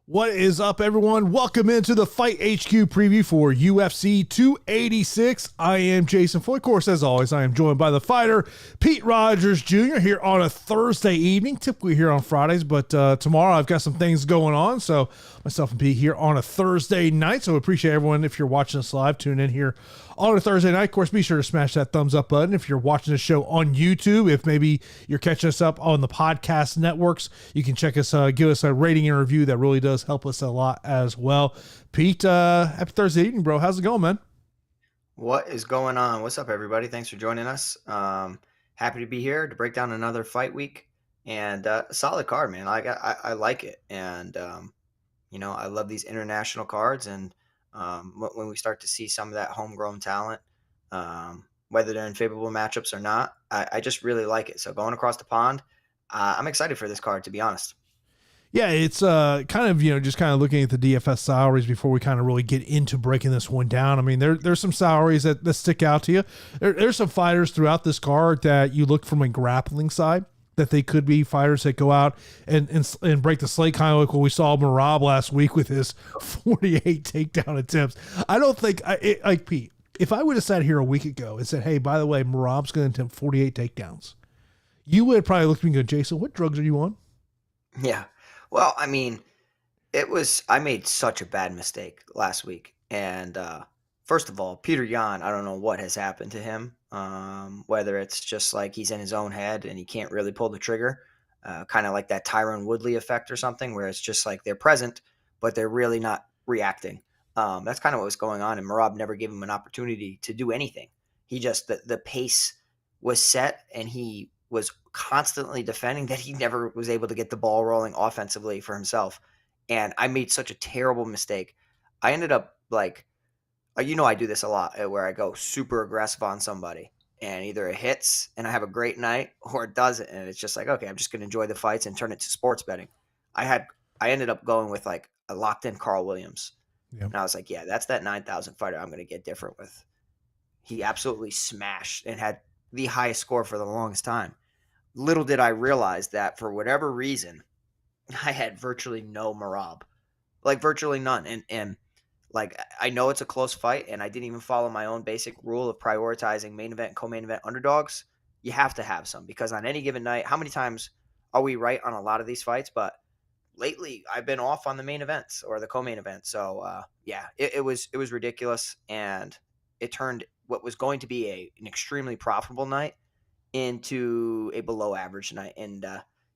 What is up, everyone? Welcome into the Fight HQ preview for UFC 286. I am Jason Floyd. Of course, as always, I am joined by the fighter, Pete Rogers Jr., here on a Thursday evening, typically here on Fridays, but tomorrow I've got some things going on, so myself and Pete here on a Thursday night, so appreciate everyone, if you're watching us live, tune in here on a Thursday night. Of course, be sure to smash that thumbs up button if you're watching the show on YouTube. If maybe you're catching us up on the podcast networks, you can check us, give us a rating and review. That really does help us a lot as well. Pete, happy Thursday evening, bro. How's it going, man? What is going on? What's up, everybody? Thanks for joining us. Happy to be here to break down another fight week and a solid card, man. I like it. And, I love these international cards. And when we start to see some of that homegrown talent, whether they're in favorable matchups or not, I just really like it. So going across the pond, I'm excited for this card, to be honest. Yeah, it's kind of, just kind of looking at the DFS salaries before we kind of really get into breaking this one down. I mean, there's some salaries that stick out to you. There's some fighters throughout this card that you look from a grappling side that they could be fighters that go out and break the slate, kind of like what we saw Marab last week with his 48 takedown attempts. I don't think, like Pete, if I would have sat here a week ago and said, hey, by the way, Marab's going to attempt 48 takedowns, you would have probably looked at me and go, Jason, what drugs are you on? Yeah. Well, I mean, I made such a bad mistake last week. And first of all, Peter Yan, I don't know what has happened to him. Whether it's just like he's in his own head and he can't really pull the trigger, kind of like that Tyron Woodley effect or something, where it's just like they're present, but they're really not reacting. That's kind of what was going on. And Marab never gave him an opportunity to do anything. He just, the pace was set and he was constantly defending that he never was able to get the ball rolling offensively for himself. And I made such a terrible mistake. I ended up I do this a lot where I go super aggressive on somebody and either it hits and I have a great night or it doesn't. And it's just like, okay, I'm just going to enjoy the fights and turn it to sports betting. I ended up going with like a locked in Carl Williams. Yep. And I was like, yeah, that's that 9,000 fighter I'm going to get different with. He absolutely smashed and had the highest score for the longest time. Little did I realize that for whatever reason, I had virtually no Marab, like virtually none. And like, I know it's a close fight and I didn't even follow my own basic rule of prioritizing main event and co-main event underdogs. You have to have some because on any given night, how many times are we right on a lot of these fights? But lately I've been off on the main events or the co-main event. So it was ridiculous. And it turned what was going to be an extremely profitable night into a below average night. And,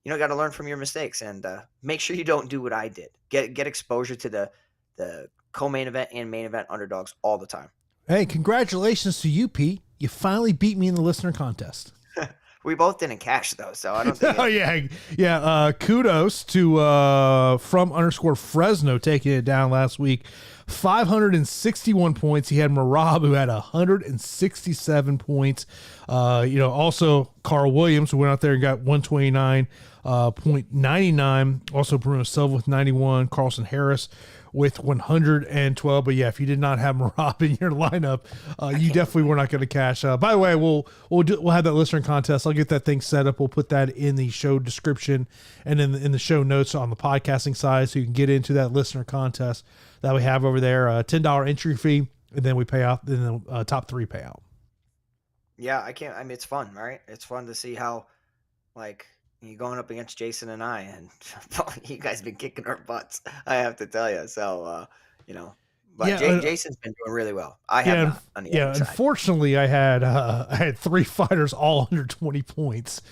got to learn from your mistakes and make sure you don't do what I did. Get exposure to the co-main event and main event underdogs all the time. Hey, congratulations to you, Pete. You finally beat me in the listener contest. We both didn't cash though, so I don't think. Oh yeah. Kudos to from_Fresno taking it down last week. 561 points. He had Marab, who had 167 points. Also Carl Williams, who went out there and got 129.99. Also Bruno Silva with 91. Carlson Harris with 112. But yeah, if you did not have Marab in your lineup, you definitely were not going to cash. By the way, we'll have that listener contest. I'll get that thing set up. We'll put that in the show description and in the show notes on the podcasting side, so you can get into that listener contest that we have over there. $10 entry fee, and then we pay out. Then the top three payout. Yeah, it's fun, right? It's fun to see how, like, you're going up against Jason and I, and you guys have been kicking our butts, I have to tell you. So, Jason's been doing really well. I have not on the other side. Unfortunately, I had three fighters all under 20 points.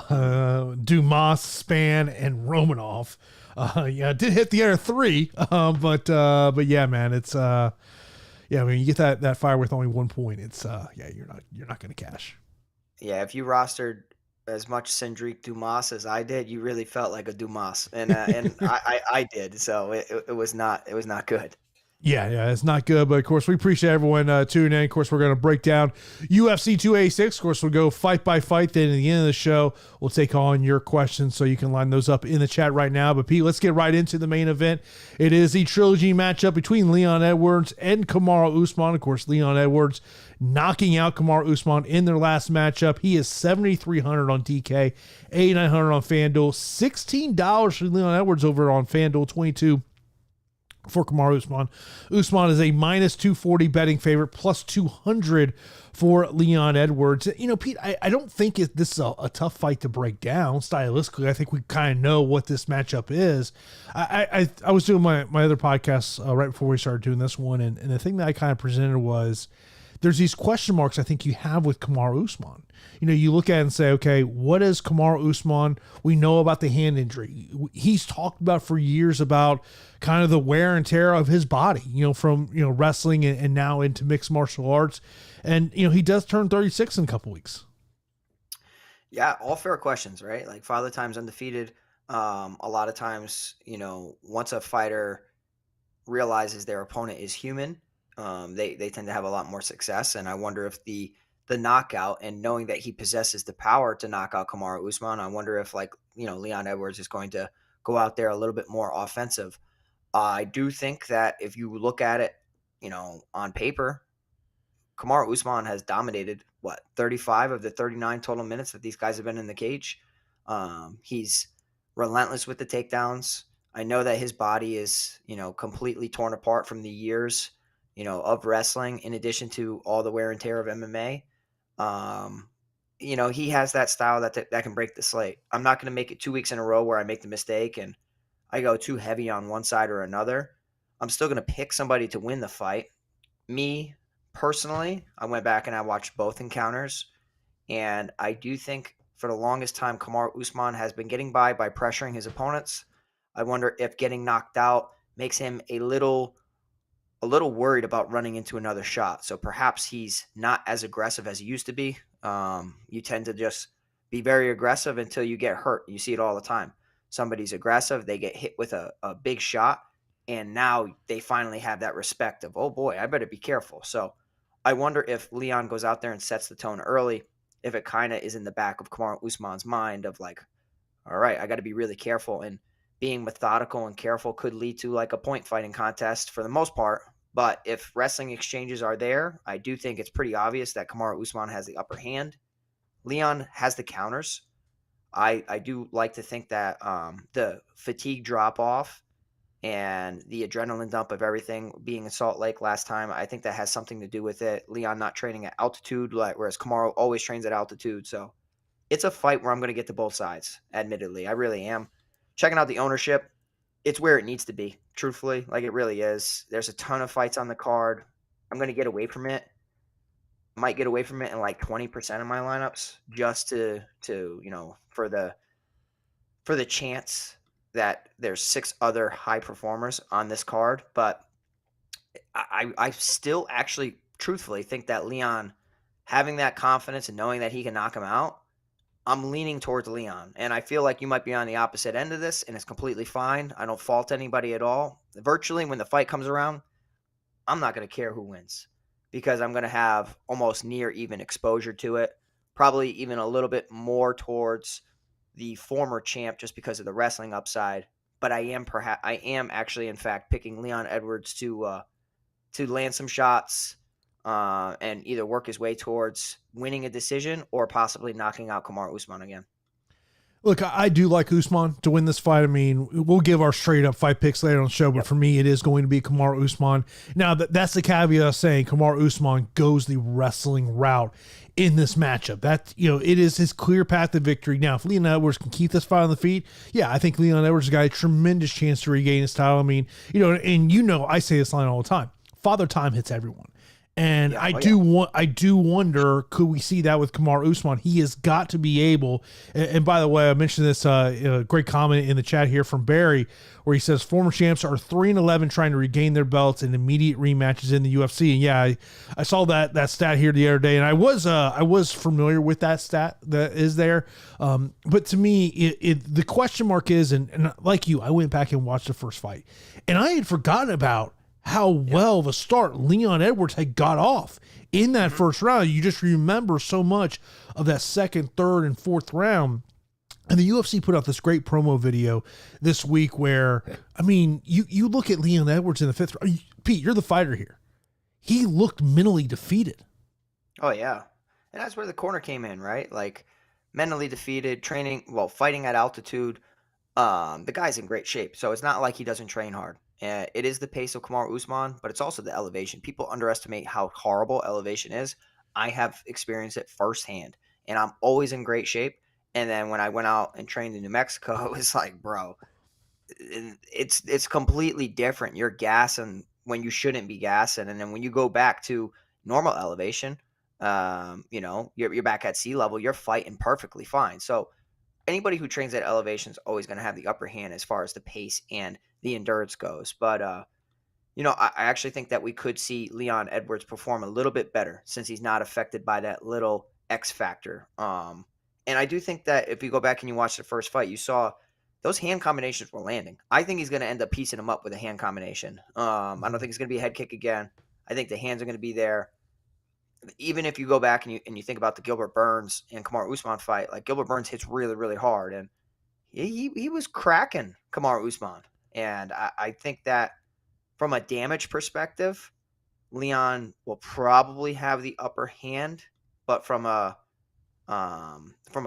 Dumas, Span, and Romanov. I did hit the other three, but yeah, man, it's when you get that fire with only 1 point, it's you're not going to cash. Yeah, if you rostered as much Cendric Dumas as I did, you really felt like a Dumas, and I did. So it was not good. Yeah, it's not good, but of course we appreciate everyone tuning in. Of course, we're going to break down UFC 286. Of course, we'll go fight by fight. Then at the end of the show, we'll take on your questions, so you can line those up in the chat right now. But Pete, let's get right into the main event. It is the trilogy matchup between Leon Edwards and Kamaru Usman. Of course, Leon Edwards knocking out Kamaru Usman in their last matchup. He is 7,300 on DK, 8,900 on FanDuel, $16 for Leon Edwards over on FanDuel, 22 for Kamaru Usman. Usman is a minus 240 betting favorite, plus 200 for Leon Edwards. You know, Pete, I don't think this is a tough fight to break down stylistically. I think we kind of know what this matchup is. I was doing my other podcasts right before we started doing this one, and the thing that I kind of presented was there's these question marks I think you have with Kamaru Usman. You know, you look at it and say, okay, what is Kamaru Usman? We know about the hand injury. He's talked about for years about kind of the wear and tear of his body, you know, from, you know, wrestling and now into mixed martial arts. And, you know, he does turn 36 in a couple weeks. Yeah, all fair questions, right? Like Father Time's undefeated. A lot of times, you know, once a fighter realizes their opponent is human, they tend to have a lot more success. And I wonder if the knockout and knowing that he possesses the power to knock out Kamaru Usman, I wonder if, like, you know, Leon Edwards is going to go out there a little bit more offensive. I do think that if you look at it, you know, on paper, Kamaru Usman has dominated 35 of the 39 total minutes that these guys have been in the cage. He's relentless with the takedowns. I know that his body is, you know, completely torn apart from the years, you know, of wrestling, in addition to all the wear and tear of MMA. You know, he has that style that can break the slate. I'm not going to make it 2 weeks in a row where I make the mistake and I go too heavy on one side or another. I'm still going to pick somebody to win the fight. Me, personally, I went back and I watched both encounters, and I do think for the longest time Kamaru Usman has been getting by pressuring his opponents. I wonder if getting knocked out makes him a little worried about running into another shot. So perhaps he's not as aggressive as he used to be. You tend to just be very aggressive until you get hurt. You see it all the time. Somebody's aggressive, they get hit with a big shot, and now they finally have that respect of, oh boy, I better be careful. So I wonder if Leon goes out there and sets the tone early, if it kind of is in the back of Kamaru Usman's mind of like, all right, I got to be really careful. And being methodical and careful could lead to like a point fighting contest for the most part. But if wrestling exchanges are there, I do think it's pretty obvious that Kamaru Usman has the upper hand. Leon has the counters. I do like to think that the fatigue drop off and the adrenaline dump of everything being in Salt Lake last time, I think that has something to do with it. Leon not training at altitude, whereas Kamaru always trains at altitude. So it's a fight where I'm going to get to both sides, admittedly. I really am. Checking out the ownership, it's where it needs to be, truthfully. Like, it really is. There's a ton of fights on the card. I'm going to get away from it. Might get away from it in like 20% of my lineups just to you know, for the chance that there's 6 other high performers on this card. But I still actually truthfully think that Leon, having that confidence and knowing that he can knock him out, I'm leaning towards Leon. And I feel like you might be on the opposite end of this, and it's completely fine. I don't fault anybody at all. Virtually, when the fight comes around, I'm not going to care who wins, because I'm going to have almost near even exposure to it, probably even a little bit more towards the former champ just because of the wrestling upside. But I am actually, in fact, picking Leon Edwards to land some shots and either work his way towards winning a decision or possibly knocking out Kamaru Usman again. Look, I do like Usman to win this fight. I mean, we'll give our straight up fight picks later on the show, but for me, it is going to be Kamaru Usman. Now, that's the caveat of saying Kamaru Usman goes the wrestling route in this matchup. That, you know, it is his clear path to victory. Now, if Leon Edwards can keep this fight on the feet, yeah, I think Leon Edwards has got a tremendous chance to regain his title. I mean, you know, and you know, I say this line all the time: Father Time hits everyone. And I do wonder, could we see that with Kamaru Usman? He has got to be able. And by the way, I mentioned this great comment in the chat here from Barry, where he says former champs are 3-11 trying to regain their belts in immediate rematches in the UFC. And yeah, I saw that stat here the other day, and I was familiar with that stat that is there. But to me, the question mark is, and like you, I went back and watched the first fight, and I had forgotten about how well of a start Leon Edwards had got off in that first round. You just remember so much of that second, third, and fourth round. And the UFC put out this great promo video this week where, I mean, you look at Leon Edwards in the fifth round. Pete, you're the fighter here. He looked mentally defeated. Oh, yeah. And that's where the corner came in, right? Like, mentally defeated, fighting at altitude. The guy's in great shape. So it's not like he doesn't train hard. It is the pace of Kamaru Usman, but it's also the elevation. People underestimate how horrible elevation is. I have experienced it firsthand, and I'm always in great shape. And then when I went out and trained in New Mexico, it was like, bro, it's completely different. You're gassing when you shouldn't be gassing, and then when you go back to normal elevation, you're back at sea level. You're fighting perfectly fine. So anybody who trains at elevation is always going to have the upper hand as far as the pace and the endurance goes. But I actually think that we could see Leon Edwards perform a little bit better since he's not affected by that little X factor. And I do think that if you go back and you watch the first fight, you saw those hand combinations were landing. I think he's going to end up piecing him up with a hand combination. I don't think it's going to be a head kick again. I think the hands are going to be there. Even if you go back and you think about the Gilbert Burns and Kamaru Usman fight, like Gilbert Burns hits really, really hard, and he was cracking Kamaru Usman. And I think that from a damage perspective, Leon will probably have the upper hand, but from a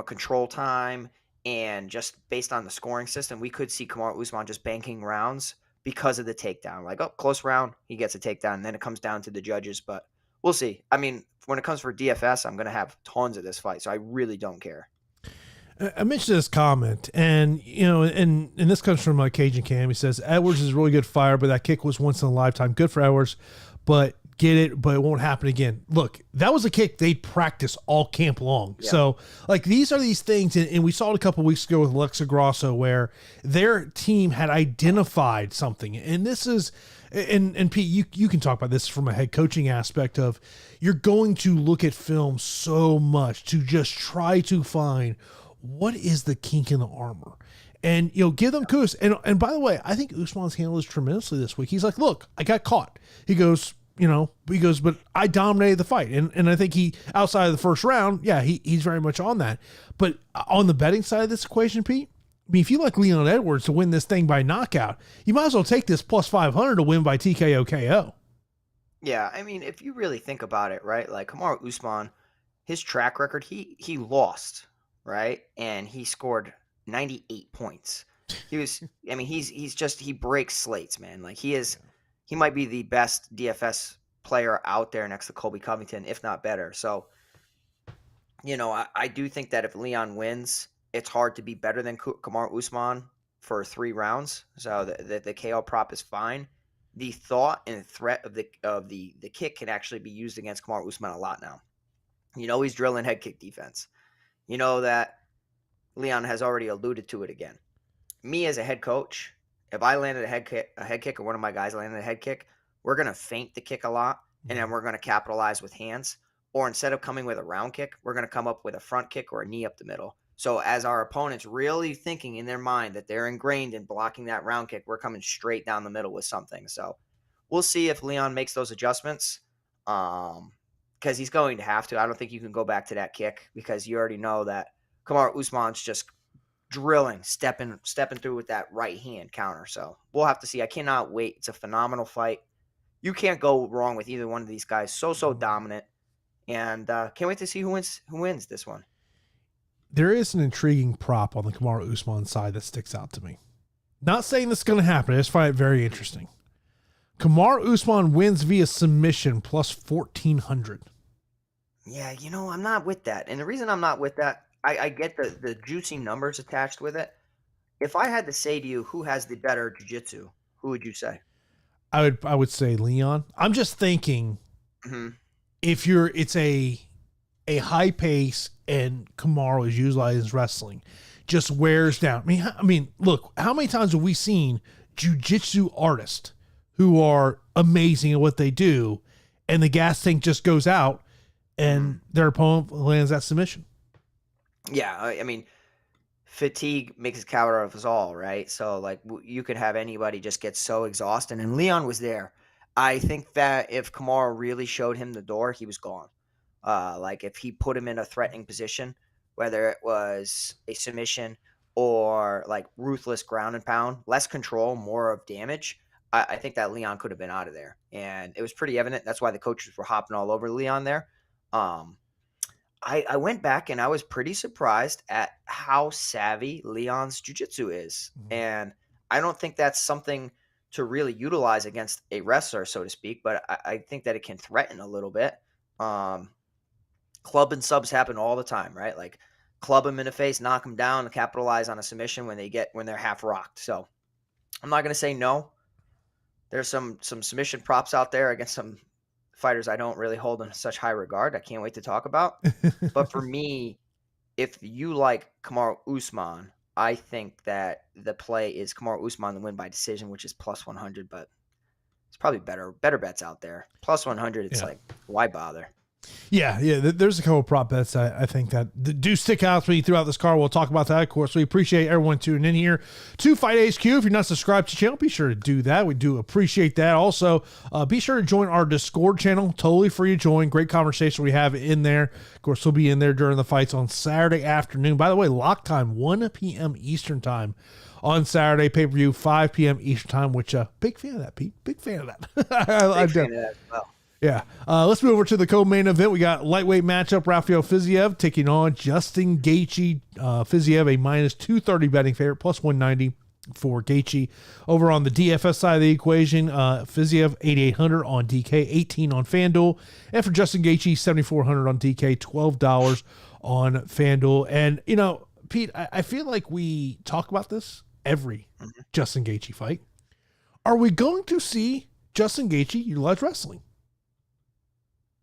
control time and just based on the scoring system, we could see Kamaru Usman just banking rounds because of the takedown. Like, oh, close round, he gets a takedown, and then it comes down to the judges. But we'll see. I mean, when it comes for DFS, I'm going to have tons of this fight, so I really don't care. I mentioned this comment, and and this comes from Cajun Cam. He says Edwards is a really good fighter, but that kick was once in a lifetime. Good for Edwards, but get it, but it won't happen again. Look, that was a kick they practiced all camp long. Yeah. So, these are these things, and we saw it a couple weeks ago with Alexa Grasso, where their team had identified something, and this is. And Pete, you can talk about this from a head coaching aspect of you're going to look at film so much to just try to find what is the kink in the armor, and give them kudos. And by the way, I think Usman's handled this tremendously this week. He's like, look, I got caught. He goes, but I dominated the fight, and I think he outside of the first round, yeah, he's very much on that. But on the betting side of this equation, Pete. I mean, if you like Leon Edwards to win this thing by knockout, you might as well take this plus 500 to win by TKO KO. Yeah, I mean, if you really think about it, right? Like Kamaru Usman, his track record, he lost, right? And he scored 98 points. He was, I mean, he breaks slates, man. Like he might be the best DFS player out there next to Colby Covington, if not better. So, I do think that if Leon wins, it's hard to be better than Kamaru Usman for 3 rounds. So the KO prop is fine. The thought and threat of the kick can actually be used against Kamaru Usman a lot now. He's drilling head kick defense. That Leon has already alluded to it again. Me as a head coach, if I landed a head kick or one of my guys landed a head kick, we're going to feint the kick a lot, and then we're going to capitalize with hands. Or instead of coming with a round kick, we're going to come up with a front kick or a knee up the middle. So as our opponent's really thinking in their mind that they're ingrained in blocking that round kick, we're coming straight down the middle with something. So we'll see if Leon makes those adjustments because he's going to have to. I don't think you can go back to that kick because you already know that Kamaru Usman's just drilling, stepping through with that right hand counter. So we'll have to see. I cannot wait. It's a phenomenal fight. You can't go wrong with either one of these guys. So dominant. And can't wait to see who wins this one. There is an intriguing prop on the Kamaru Usman side that sticks out to me. Not saying this is going to happen. I just find it very interesting. Kamaru Usman wins via submission plus 1,400. Yeah, I'm not with that. And the reason I'm not with that, I get the juicy numbers attached with it. If I had to say to you who has the better jiu-jitsu, who would you say? I would say Leon. I'm just thinking if it's a high pace and Kamaru is utilizing his wrestling, just wears down. I mean, look, how many times have we seen jiu-jitsu artists who are amazing at what they do, and the gas tank just goes out, and their opponent lands that submission? Yeah, I mean, fatigue makes a coward of us all, right? So, you could have anybody just get so exhausted, and Leon was there. I think that if Kamaru really showed him the door, he was gone. If he put him in a threatening position, whether it was a submission or ruthless ground and pound, less control, more of damage, I think that Leon could have been out of there. And it was pretty evident. That's why the coaches were hopping all over Leon there. I went back and I was pretty surprised at how savvy Leon's jiu-jitsu is. And I don't think that's something to really utilize against a wrestler, so to speak, but I think that it can threaten a little bit. Club and subs happen all the time, right? Like club them in the face, knock them down, and capitalize on a submission when they're half rocked. So I'm not going to say no. There's some submission props out there against some fighters I don't really hold in such high regard. I can't wait to talk about. But for me, if you like Kamaru Usman, I think that the play is Kamaru Usman to win by decision, which is plus 100, but it's probably better bets out there. Plus 100, it's like, why bother? Yeah. There's a couple of prop bets I think that do stick out to me throughout this card. We'll talk about that, of course. We appreciate everyone tuning in here to Fight HQ. If you're not subscribed to the channel, be sure to do that. We do appreciate that. Also, be sure to join our Discord channel. Totally free to join. Great conversation we have in there. Of course, we'll be in there during the fights on Saturday afternoon. By the way, lock time, 1 p.m. Eastern time. On Saturday, pay-per-view, 5 p.m. Eastern time, which big fan of that, Pete. Big fan of that. Big fan of that as well. Yeah. Let's move over to the co-main event. We got lightweight matchup, Rafael Fiziev taking on Justin Gaethje. Fiziev, a minus 230 betting favorite, plus 190 for Gaethje. Over on the DFS side of the equation, Fiziev, 8,800 on DK, 18 on FanDuel. And for Justin Gaethje, 7,400 on DK, $12 on FanDuel. And, you know, Pete, I feel like we talk about this every Justin Gaethje fight. Are we going to see Justin Gaethje utilize wrestling?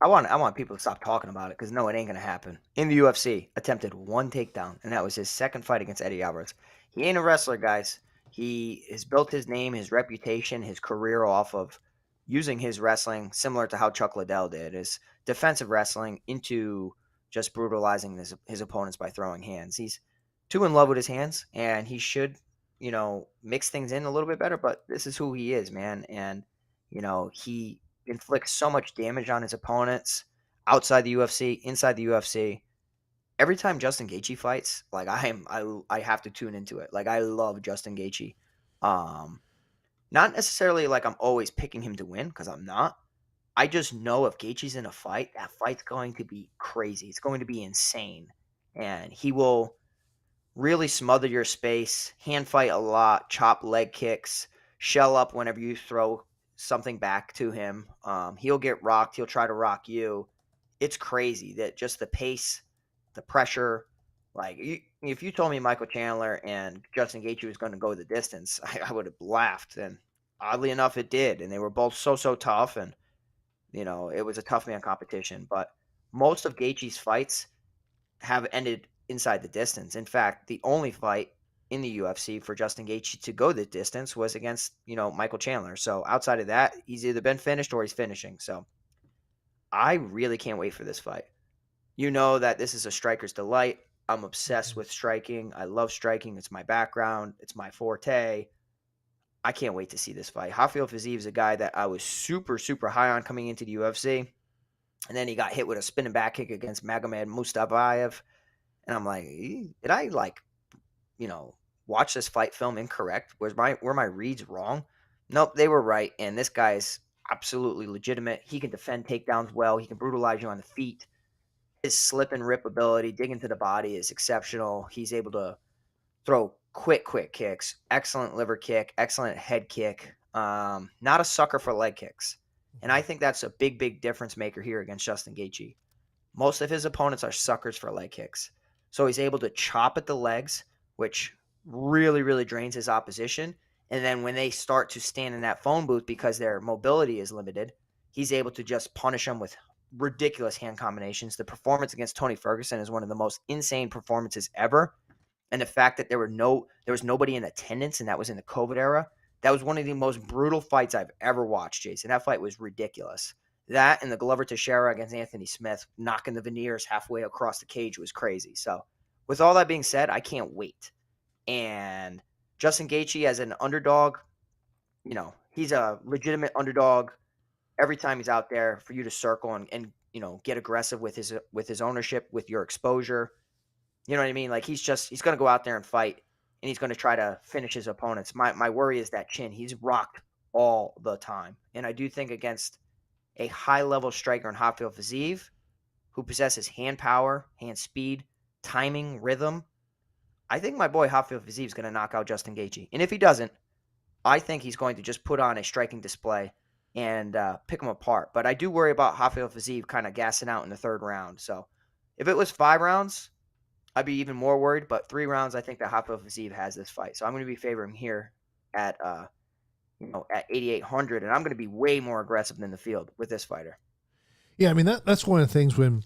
I want people to stop talking about it because no, it ain't gonna happen. In the UFC, attempted 1 takedown, and that was his second fight against Eddie Alvarez. He ain't a wrestler, guys. He has built his name, his reputation, his career off of using his wrestling, similar to how Chuck Liddell did, is defensive wrestling into just brutalizing his opponents by throwing hands. He's too in love with his hands, and he should, mix things in a little bit better. But this is who he is, man, and he inflicts so much damage on his opponents outside the UFC, inside the UFC. Every time Justin Gaethje fights, like I have to tune into it. Like I love Justin Gaethje. Not necessarily like I'm always picking him to win because I'm not. I just know if Gaethje's in a fight, that fight's going to be crazy. It's going to be insane, and he will really smother your space, hand fight a lot, chop leg kicks, shell up whenever you throw something back to him. He'll get rocked. He'll try to rock you. It's crazy that just the pace, the pressure. Like if you told me Michael Chandler and Justin Gaethje was going to go the distance, I would have laughed. And oddly enough, it did. And they were both so tough. And it was a tough man competition. But most of Gaethje's fights have ended inside the distance. In fact, the only fight in the UFC for Justin Gaethje to go the distance was against, Michael Chandler. So outside of that, he's either been finished or he's finishing. So I really can't wait for this fight. You know that this is a striker's delight. I'm obsessed with striking. I love striking. It's my background. It's my forte. I can't wait to see this fight. Rafael Fiziev is a guy that I was super high on coming into the UFC. And then he got hit with a spinning back kick against Magomed Mustafayev. And I'm like, did I watch this fight film incorrect? Were my reads wrong? Nope, they were right. And this guy's absolutely legitimate. He can defend takedowns well. He can brutalize you on the feet. His slip and rip ability, dig into the body is exceptional. He's able to throw quick kicks, excellent liver kick, excellent head kick. Not a sucker for leg kicks. And I think that's a big difference maker here against Justin Gaethje. Most of his opponents are suckers for leg kicks. So he's able to chop at the legs, which really drains his opposition. And then when they start to stand in that phone booth because their mobility is limited, he's able to just punish them with ridiculous hand combinations. The performance against Tony Ferguson is one of the most insane performances ever. And the fact that there was nobody in attendance, and that was in the COVID era, that was one of the most brutal fights I've ever watched, Jason. That fight was ridiculous. That and the Glover Teixeira against Anthony Smith, knocking the veneers halfway across the cage, was crazy. So with all that being said, I can't wait. And Justin Gaethje as an underdog, he's a legitimate underdog every time he's out there for you to circle and get aggressive with his ownership, with your exposure. You know what I mean? Like he's going to go out there and fight, and he's going to try to finish his opponents. My worry is that chin. He's rocked all the time. And I do think against a high-level striker in Rafael Fiziev, who possesses hand power, hand speed, timing, rhythm, I think my boy Rafael Fiziev is going to knock out Justin Gaethje. And if he doesn't, I think he's going to just put on a striking display and pick him apart. But I do worry about Rafael Fiziev kind of gassing out in the third round. So if it was 5 rounds, I'd be even more worried. But 3 rounds, I think that Rafael Fiziev has this fight. So I'm going to be favoring here at at 8,800, and I'm going to be way more aggressive than the field with this fighter. Yeah, I mean that's one of the things when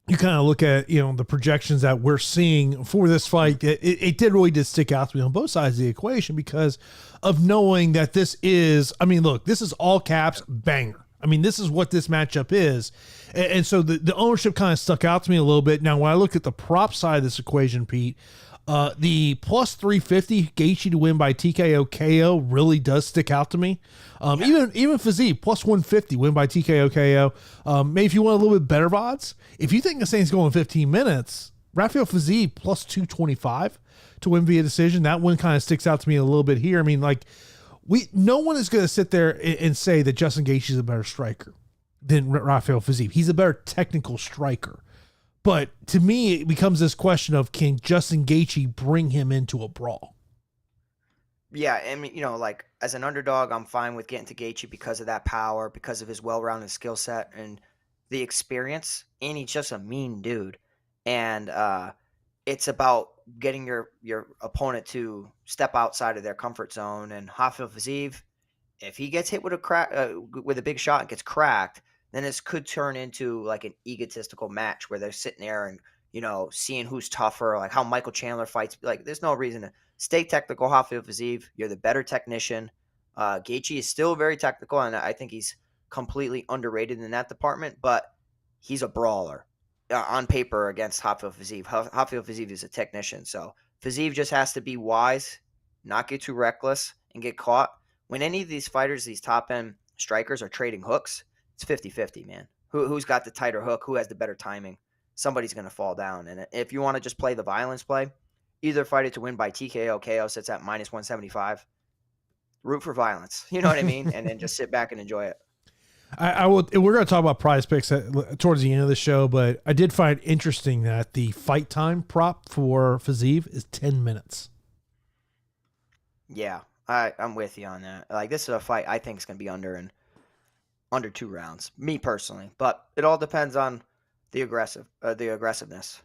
you kind of look at, the projections that we're seeing for this fight, it did stick out to me on both sides of the equation because of knowing that this is, look, this is all caps banger. This is what this matchup is. And so the ownership kind of stuck out to me a little bit. Now, when I look at the prop side of this equation, Pete, the plus 350 Gaethje to win by TKO KO really does stick out to me. Even Fiziev plus 150 win by TKO KO. Maybe if you want a little bit better odds, if you think this thing's going 15 minutes, Rafael Fiziev plus 225 to win via decision. That one kind of sticks out to me a little bit here. No one is going to sit there and say that Justin Gaethje is a better striker than Rafael Fiziev. He's a better technical striker. But to me, it becomes this question of, can Justin Gaethje bring him into a brawl? Yeah, as an underdog, I'm fine with getting to Gaethje because of that power, because of his well-rounded skill set and the experience. And he's just a mean dude. And it's about getting your opponent to step outside of their comfort zone. And Rafael Fiziev, if he gets hit with a big shot and gets cracked, then this could turn into like an egotistical match where they're sitting there and, seeing who's tougher, like how Michael Chandler fights. Like, there's no reason to stay technical, Rafael Fiziev. You're the better technician. Gaethje is still very technical, and I think he's completely underrated in that department, but he's a brawler on paper against Rafael Fiziev. Rafael Fiziev is a technician, so Fiziev just has to be wise, not get too reckless, and get caught. When any of these fighters, these top-end strikers, are trading hooks, it's 50-50, man. Who's got the tighter hook? Who has the better timing? Somebody's going to fall down. And if you want to just play the violence play, either fight it to win by TKO, KO sits at minus 175. Root for violence. You know what I mean? And then just sit back and enjoy it. I will. We're going to talk about prize picks towards the end of the show, but I did find interesting that the fight time prop for Fiziev is 10 minutes. Yeah, I'm with you on that. Like, this is a fight I think is going to be under 2 rounds, me personally. But it all depends on the aggressiveness.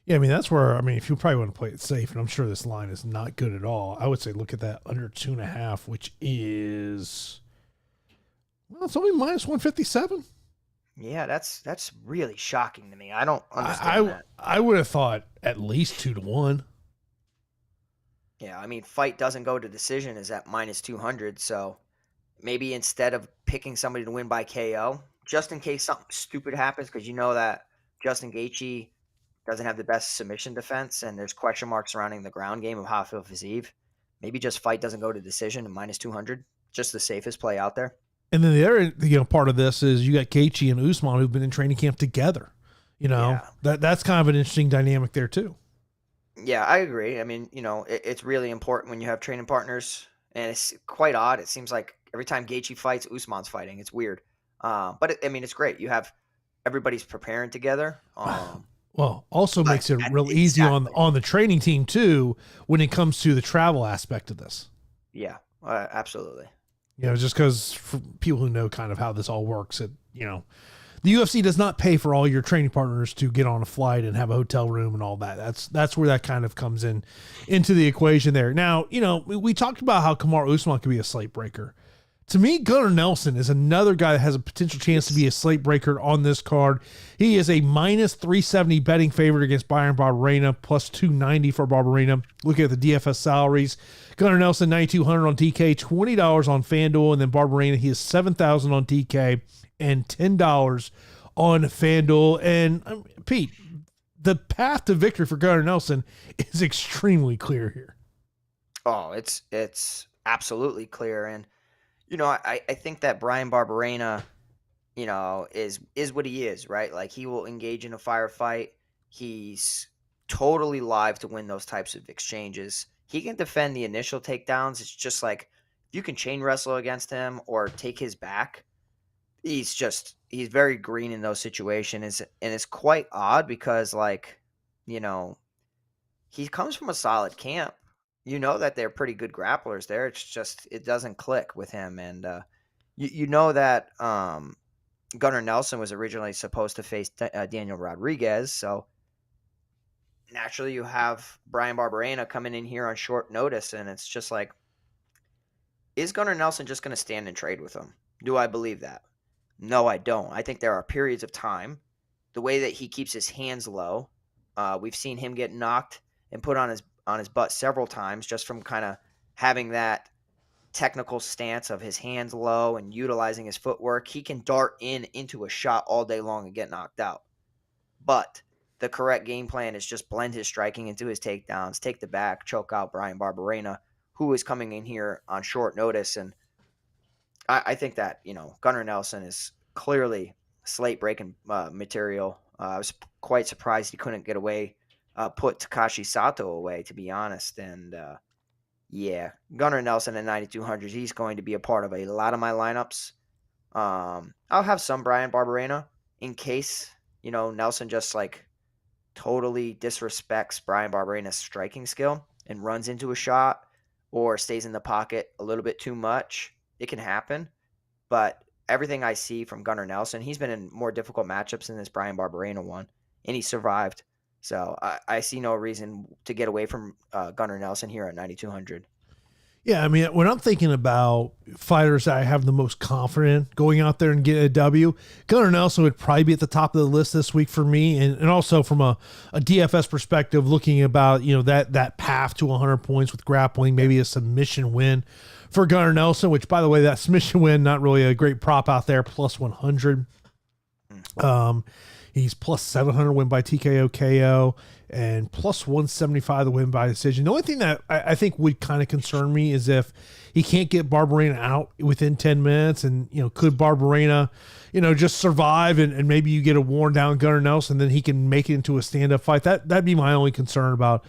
Yeah, that's where, if you probably want to play it safe, and I'm sure this line is not good at all, I would say look at that under 2.5, which is, it's only minus 157. Yeah, that's really shocking to me. I don't understand that. I would have thought at least 2-1. Yeah, fight doesn't go to decision is at minus 200, so maybe instead of picking somebody to win by KO, just in case something stupid happens, because that Justin Gaethje doesn't have the best submission defense and there's question marks surrounding the ground game of Rafael Fiziev, maybe just fight doesn't go to decision and minus 200, just the safest play out there. And then the other part of this is you got Gaethje and Usman who've been in training camp together. That's kind of an interesting dynamic there too. Yeah, I agree. It's really important when you have training partners, and it's quite odd. It seems like every time Gaethje fights, Usman's fighting. It's weird. But it's great. You have everybody's preparing together. Well, also makes it real easy on the training team too when it comes to the travel aspect of this. Yeah, absolutely. Just because for people who know kind of how this all works, the UFC does not pay for all your training partners to get on a flight and have a hotel room and all that. That's where that kind of comes into the equation there. Now, we talked about how Kamaru Usman could be a slate breaker. To me, Gunnar Nelson is another guy that has a potential chance to be a slate breaker on this card. He is a minus 370 betting favorite against Barberena, plus 290 for Barberena. Looking at the DFS salaries, Gunnar Nelson, $9,200 on TK, $20 on FanDuel, and then Barberena, he is $7,000 on TK and $10 on FanDuel. And Pete, the path to victory for Gunnar Nelson is extremely clear here. Oh, it's absolutely clear. And I think that Bryan Barberena, is what he is, right? Like, he will engage in a firefight. He's totally live to win those types of exchanges. He can defend the initial takedowns. It's just like, if you can chain wrestle against him or take his back, he's very green in those situations. And it's quite odd because, he comes from a solid camp. you know that they're pretty good grapplers there. It's just it doesn't click with him, and you know that Gunnar Nelson was originally supposed to face Daniel Rodriguez, so naturally you have Bryan Barberena coming in here on short notice, and it's just like, is Gunnar Nelson just going to stand and trade with him? Do I believe that? No, I don't. I think there are periods of time. The way that he keeps his hands low, we've seen him get knocked and put on his butt several times just from kind of having that technical stance of his hands low and utilizing his footwork. He can dart into a shot all day long and get knocked out. But the correct game plan is just blend his striking into his takedowns, take the back, choke out Bryan Barberena, who is coming in here on short notice. And I think that, Gunnar Nelson is clearly slate breaking material. I was quite surprised he couldn't get away, put Takashi Sato away, to be honest. And yeah, Gunnar Nelson at 9,200, he's going to be a part of a lot of my lineups. I'll have some Bryan Barberena in case, Nelson just like totally disrespects Bryan Barberena's striking skill and runs into a shot or stays in the pocket a little bit too much. It can happen. But everything I see from Gunnar Nelson, he's been in more difficult matchups than this Bryan Barberena one, and he survived. So I see no reason to get away from Gunnar Nelson here at 9,200. Yeah, I mean, when I'm thinking about fighters that I have the most confident going out there and get a W, Gunnar Nelson would probably be at the top of the list this week for me. And also from a DFS perspective, looking about, that path to 100 points with grappling, maybe a submission win for Gunnar Nelson, which, by the way, that submission win, not really a great prop out there, plus 100. He's plus 700 win by TKO KO and plus 175 the win by decision. The only thing that I think would kind of concern me is if he can't get Barberena out within 10 minutes and, could Barberena, just survive and maybe you get a worn down Gunnar Nelson, then he can make it into a stand-up fight. That'd be my only concern about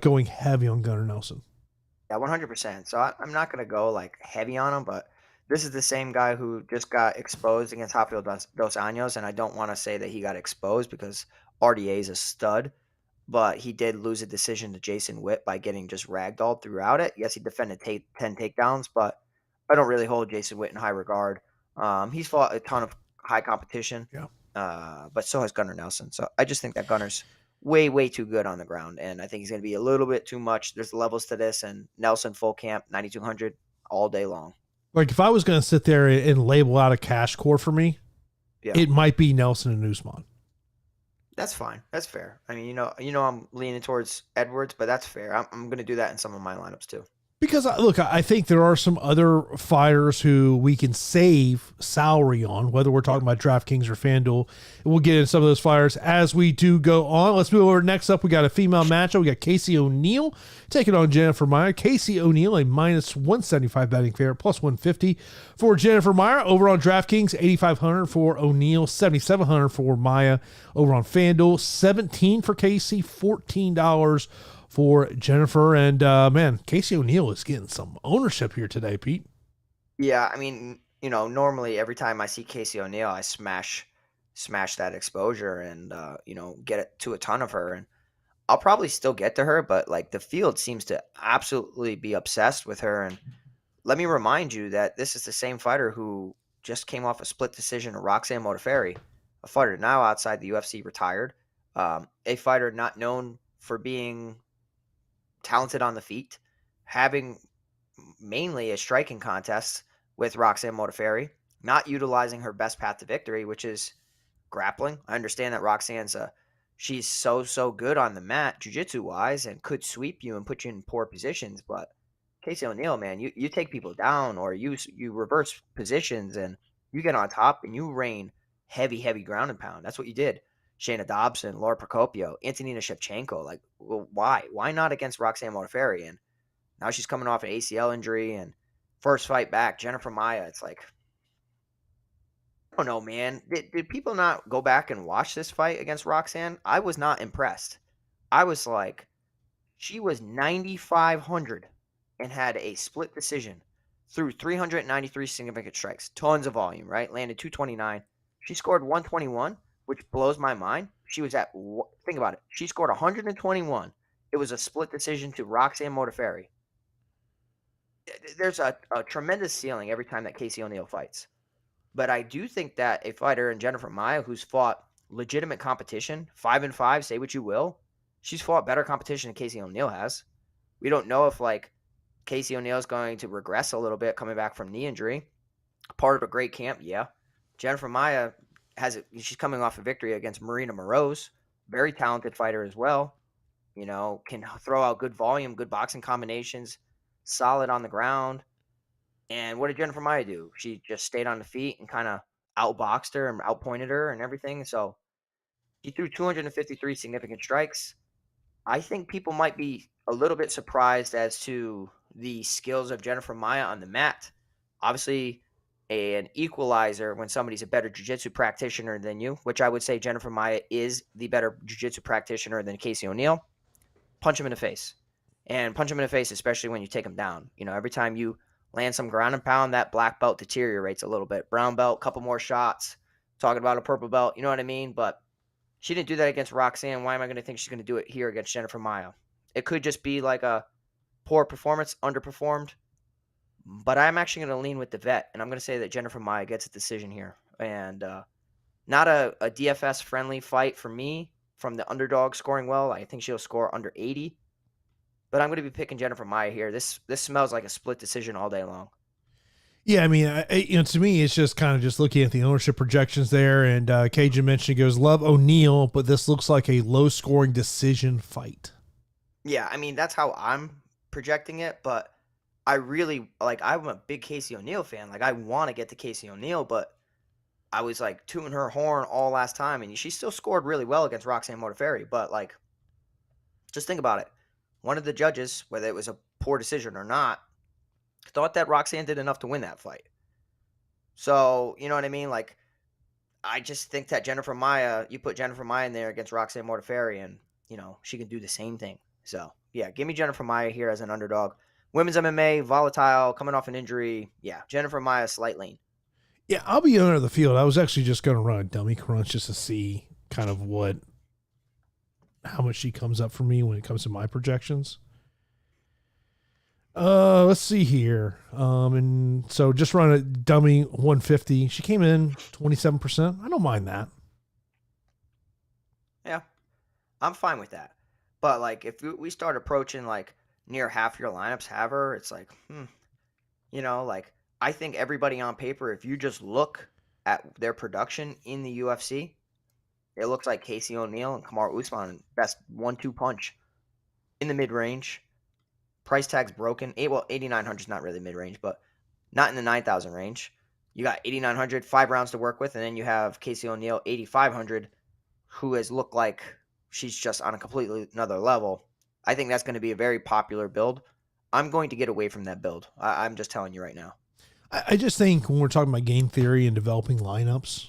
going heavy on Gunnar Nelson. Yeah, 100%. So I'm not going to go like heavy on him, but this is the same guy who just got exposed against Rafael dos Anjos, and I don't want to say that he got exposed because RDA is a stud, but he did lose a decision to Jason Witt by getting just ragdolled throughout it. Yes, he defended 10 takedowns, but I don't really hold Jason Witt in high regard. He's fought a ton of high competition, but so has Gunnar Nelson. So I just think that Gunnar's way, way too good on the ground, and I think he's going to be a little bit too much. There's levels to this, and Nelson full camp, 9,200 all day long. Like if I was going to sit there and label out a cash core for me, it might be Nelson and Usman. That's fine. That's fair. I mean, I'm leaning towards Edwards, but that's fair. I'm going to do that in some of my lineups too. Because, look, I think there are some other fighters who we can save salary on, whether we're talking about DraftKings or FanDuel. And we'll get into some of those fighters as we do go on. Let's move over. Next up, we got a female matchup. We got Casey O'Neill taking on Jennifer Maia. Casey O'Neill, a minus 175 betting favorite, plus 150 for Jennifer Maia. Over on DraftKings, 8,500 for O'Neill, 7,700 for Maia. Over on FanDuel, 17 for Casey, $14 for Jennifer. And man, Casey O'Neill is getting some ownership here today, Pete. Yeah, I mean, normally every time I see Casey O'Neill, I smash that exposure and get it to a ton of her. And I'll probably still get to her, but like the field seems to absolutely be obsessed with her. And let me remind you that this is the same fighter who just came off a split decision of Roxanne Modafferi, a fighter now outside the UFC, retired, a fighter not known for being talented on the feet, having mainly a striking contest with Roxanne Modafferi, not utilizing her best path to victory, which is grappling. I understand that Roxanne's she's so good on the mat, jiu-jitsu wise, and could sweep you and put you in poor positions. But Casey O'Neill, man, you take people down or you reverse positions and you get on top and you rain heavy ground and pound. That's what you did. Shayna Dobson, Laura Procopio, Antonina Shevchenko. Like, well, why? Why not against Roxanne Modafferi? And now she's coming off an ACL injury and first fight back, Jennifer Maia. It's like, I don't know, man. Did people not go back and watch this fight against Roxanne? I was not impressed. I was like, she was 9,500 and had a split decision through 393 significant strikes. Tons of volume, right? Landed 229. She scored 121. Which blows my mind. She was think about it. She scored 121 it was a split decision to Roxanne Modafferi. There's a tremendous ceiling every time that Casey O'Neill fights. But I do think that a fighter in Jennifer Maia who's fought legitimate competition, 5-5, say what you will, she's fought better competition than Casey O'Neill has. We don't know if like Casey O'Neill is going to regress a little bit coming back from knee injury. Part of a great camp, yeah. Jennifer Maia she's coming off a victory against Marina Moroz, very talented fighter as well. You know, can throw out good volume, good boxing combinations, solid on the ground. And what did Jennifer Maia do? She just stayed on the feet and kind of outboxed her and outpointed her and everything. So she threw 253 significant strikes. I think people might be a little bit surprised as to the skills of Jennifer Maia on the mat. Obviously, an equalizer when somebody's a better jiu-jitsu practitioner than you, which I would say Jennifer Maia is the better jiu-jitsu practitioner than Casey O'Neill. Punch him in the face. And punch him in the face, especially when you take him down. You know, every time you land some ground and pound, that black belt deteriorates a little bit. Brown belt, couple more shots. Talking about a purple belt, you know what I mean? But she didn't do that against Roxanne. Why am I going to think she's going to do it here against Jennifer Maia? It could just be like a poor performance, underperformed. But I'm actually going to lean with the vet, and I'm going to say that Jennifer Maia gets a decision here. And not a DFS-friendly fight for me from the underdog scoring well. I think she'll score under 80. But I'm going to be picking Jennifer Maia here. This smells like a split decision all day long. Yeah, I mean, to me, it's just kind of just looking at the ownership projections there. And Cajun mentioned, he goes, love O'Neill, but this looks like a low-scoring decision fight. Yeah, I mean, that's how I'm projecting it. But I really, I'm a big Casey O'Neill fan. Like, I want to get to Casey O'Neill, but I was, tooting her horn all last time. And she still scored really well against Roxanne Modafferi. But, just think about it. One of the judges, whether it was a poor decision or not, thought that Roxanne did enough to win that fight. So, you know what I mean? I just think that Jennifer Maia, you put Jennifer Maia in there against Roxanne Modafferi, and, she can do the same thing. So, yeah, give me Jennifer Maia here as an underdog. Women's MMA, volatile, coming off an injury. Yeah, Jennifer Maia, slight lean. Yeah, I'll be under the field. I was actually just going to run a dummy crunch just to see kind of how much she comes up for me when it comes to my projections. Let's see here. And so just run a dummy 150. She came in 27%. I don't mind that. Yeah, I'm fine with that. But if we start approaching near half your lineups have her, it's I think everybody on paper, if you just look at their production in the UFC, it looks like Casey O'Neill and Kamaru Usman, best 1-2 punch in the mid-range. Price tag's broken. 8,900 is not really mid-range, but not in the 9,000 range. You got 8,900, 5 rounds to work with, and then you have Casey O'Neill, 8,500, who has looked like she's just on a completely another level. I think that's going to be a very popular build. I'm going to get away from that build. I'm just telling you right now. I just think when we're talking about game theory and developing lineups,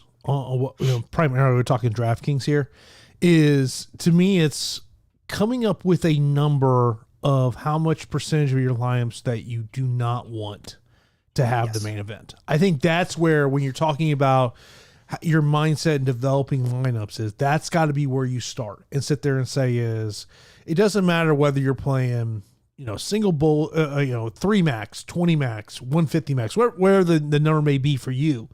primarily we're talking DraftKings here, is to me it's coming up with a number of how much percentage of your lineups that you do not want to have the main event. I think that's where, when you're talking about your mindset and developing lineups, is that's got to be where you start and sit there and say it doesn't matter whether you're playing, single bull, 3 max, 20 max, 150 max, where the number may be for you,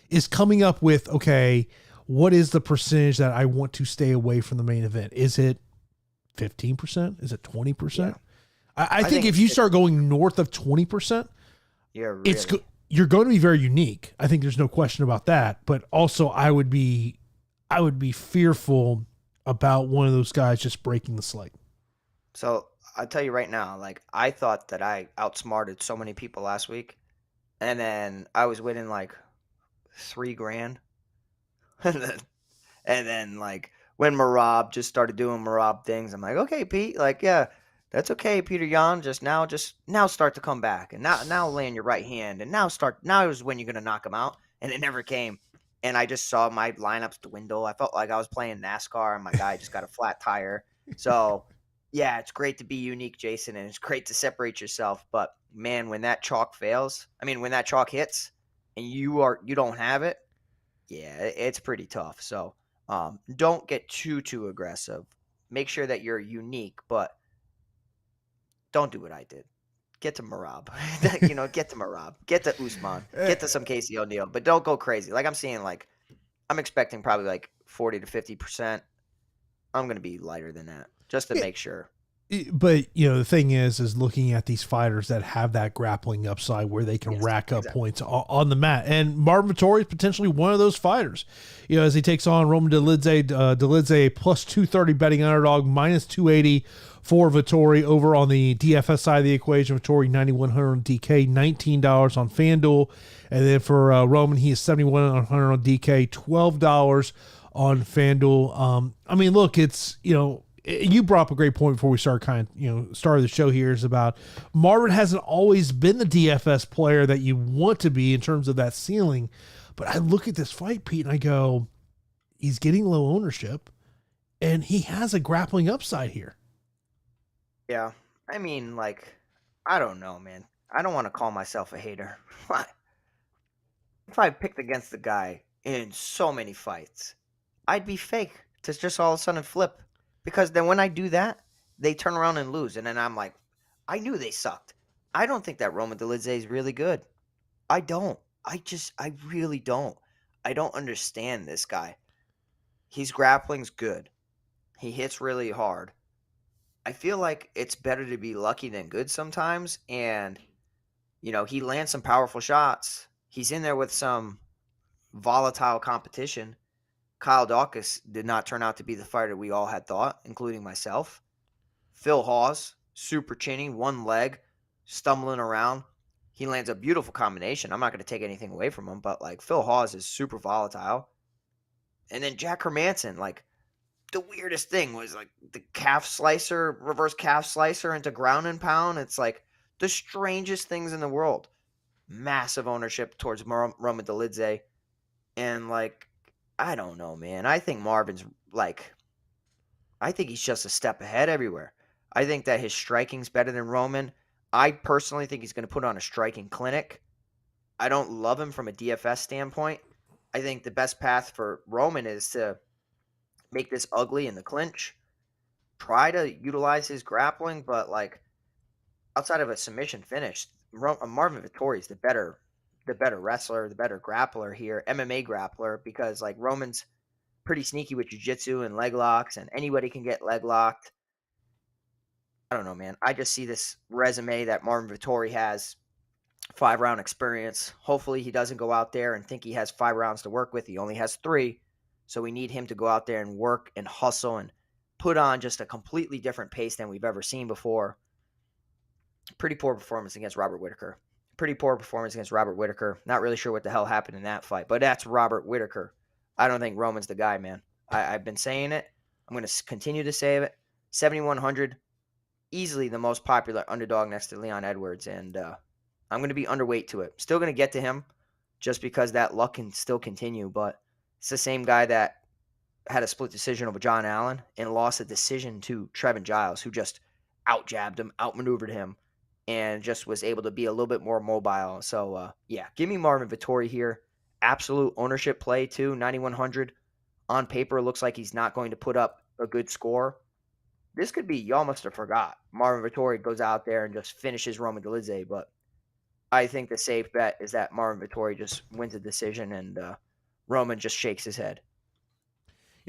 is coming up with, okay, what is the percentage that I want to stay away from the main event? Is it 15%? Is it 20%? Yeah. I think if you start going north of 20%, you're going to be very unique. I think there's no question about that. But also, I would be fearful about one of those guys just breaking the slate. So I'll tell you right now, I thought that I outsmarted so many people last week, and then I was winning $3,000, and then when Marab just started doing Marab things, I'm like, okay, Pete, yeah, that's okay, Peter Yan. Just now start to come back, and now land your right hand, and now is when you're gonna knock him out, and it never came, and I just saw my lineups dwindle. I felt like I was playing NASCAR, and my guy just got a flat tire. So yeah, it's great to be unique, Jason, and it's great to separate yourself. But man, when that chalk when that chalk hits, and you don't have it, yeah, it's pretty tough. So don't get too aggressive. Make sure that you're unique, but don't do what I did. Get to Marab. Get to Marab. Get to Usman. Get to some Casey O'Neill. But don't go crazy. Like I'm seeing, I'm expecting probably like 40 to 50%. I'm going to be lighter than that just to make sure. But, the thing is looking at these fighters that have that grappling upside where they can rack up points on the mat. And Marvin Vettori is potentially one of those fighters. As he takes on Roman Dolidze plus 230 betting underdog, minus 280 for Vettori over on the DFS side of the equation. Vettori 9,100 on DK, $19 on FanDuel. And then for Roman, he is 7,100 on DK, $12 on FanDuel. Look, it's, you brought up a great point before we started the show here is about Marvin hasn't always been the DFS player that you want to be in terms of that ceiling. But I look at this fight, Pete, and I go, he's getting low ownership and he has a grappling upside here. Yeah. I don't know, man. I don't want to call myself a hater. If I picked against the guy in so many fights, I'd be fake to just all of a sudden flip. Because then when I do that, they turn around and lose. And then I'm like, I knew they sucked. I don't think that Roman Dolidze is really good. I don't. I really don't. I don't understand this guy. His grappling's good. He hits really hard. I feel like it's better to be lucky than good sometimes. And, he lands some powerful shots. He's in there with some volatile competition. Kyle Dawkins did not turn out to be the fighter we all had thought, including myself. Phil Hawes, super chinny, one leg, stumbling around. He lands a beautiful combination. I'm not going to take anything away from him, but Phil Hawes is super volatile. And then Jack Hermanson, the weirdest thing was the calf slicer, reverse calf slicer into ground and pound. It's the strangest things in the world. Massive ownership towards Roman Dolidze. And I don't know, man. I think Marvin's I think he's just a step ahead everywhere. I think that his striking's better than Roman. I personally think he's going to put on a striking clinic. I don't love him from a DFS standpoint. I think the best path for Roman is to make this ugly in the clinch. Try to utilize his grappling, but outside of a submission finish, Marvin Vettori is the better wrestler, the better grappler here, MMA grappler, because Roman's pretty sneaky with jiu-jitsu and leg locks, and anybody can get leg locked. I don't know, man. I just see this resume that Marvin Vettori has, 5-round experience. Hopefully he doesn't go out there and think he has 5 rounds to work with. He only has 3, so we need him to go out there and work and hustle and put on just a completely different pace than we've ever seen before. Pretty poor performance against Robert Whittaker. Not really sure what the hell happened in that fight, but that's Robert Whittaker. I don't think Roman's the guy, man. I've been saying it. I'm going to continue to say it. 7,100, easily the most popular underdog next to Leon Edwards, and I'm going to be underweight to it. Still going to get to him just because that luck can still continue, but it's the same guy that had a split decision over John Allen and lost a decision to Trevin Giles, who just out-jabbed him, outmaneuvered him, and just was able to be a little bit more mobile. So, give me Marvin Vettori here. Absolute ownership play, too, 9,100. On paper, it looks like he's not going to put up a good score. This could be, y'all must have forgot. Marvin Vettori goes out there and just finishes Roman Dolidze, but I think the safe bet is that Marvin Vettori just wins a decision and Roman just shakes his head.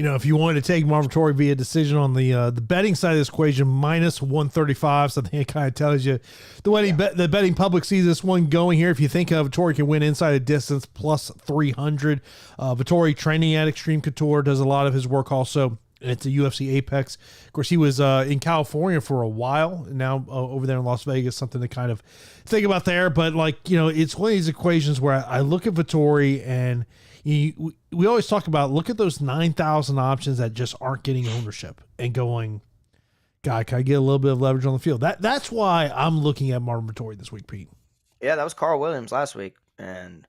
If you wanted to take Marvin Vettori via decision on the betting side of this equation, minus 135. So I think it kind of tells you the way the betting public sees this one going here. If you think Vettori can win inside a distance, plus 300. Vettori training at Extreme Couture, does a lot of his work also. It's a UFC Apex. Of course, he was in California for a while, and now over there in Las Vegas, something to kind of think about there. But it's one of these equations where I look at Vettori and we always talk about, look at those 9,000 options that just aren't getting ownership and going, God, can I get a little bit of leverage on the field? That's why I'm looking at Marvin Vettori this week, Pete. Yeah, that was Carl Williams last week. And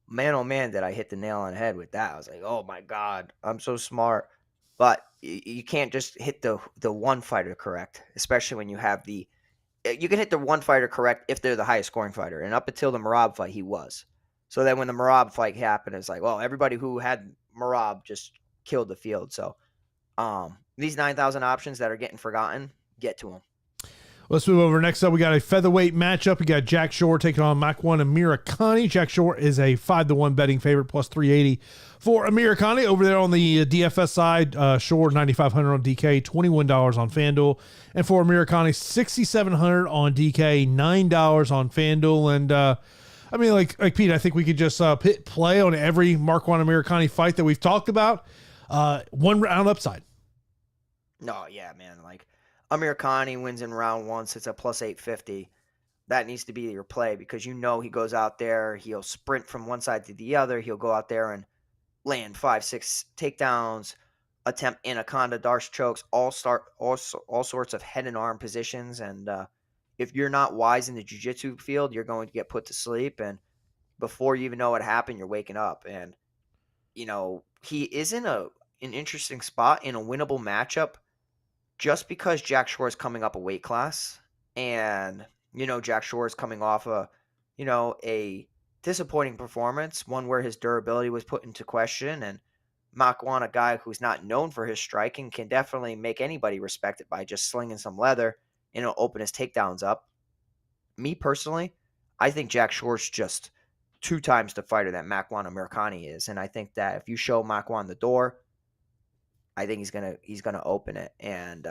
man, oh man, did I hit the nail on the head with that. I was like, oh my God, I'm so smart. But you can't just hit the one fighter correct, especially when you have you can hit the one fighter correct if they're the highest scoring fighter. And up until the Merab fight, he was. So then when the Merab fight happened, it's like, well, everybody who had Merab just killed the field. So these 9,000 options that are getting forgotten, get to them. Let's move over. Next up, we got a featherweight matchup. We got Jack Shore taking on Makwan Amirkhani. Jack Shore is a 5-1 betting favorite, plus 380 for Amirkhani. Over there on the DFS side, Shore 9,500 on DK, $21 on FanDuel. And for Amirkhani, 6,700 on DK, $9 on FanDuel. And I mean, like Pete, I think we could just hit play on every Makwan Amirkhani fight that we've talked about. One round upside. No, yeah, man. Like, Amirkhani wins in round 1, sits at plus 850. That needs to be your play because you know he goes out there, he'll sprint from one side to the other. He'll go out there and land 5-6 takedowns, attempt anaconda darce chokes, all sorts of head and arm positions. And if you're not wise in the jiu-jitsu field, you're going to get put to sleep. And before you even know what happened, you're waking up. And, you know, he is in an interesting spot in a winnable matchup just because Jack Shore is coming up a weight class. And, you know, Jack Shore is coming off a disappointing performance, one where his durability was put into question. And Makwan, a guy who's not known for his striking, can definitely make anybody respect it by just slinging some leather and it'll open his takedowns up. Me personally, I think Jack Shore's just 2 times the fighter that Makwan Amirkhani is. And I think that if you show Makwan the door, I think he's gonna open it. And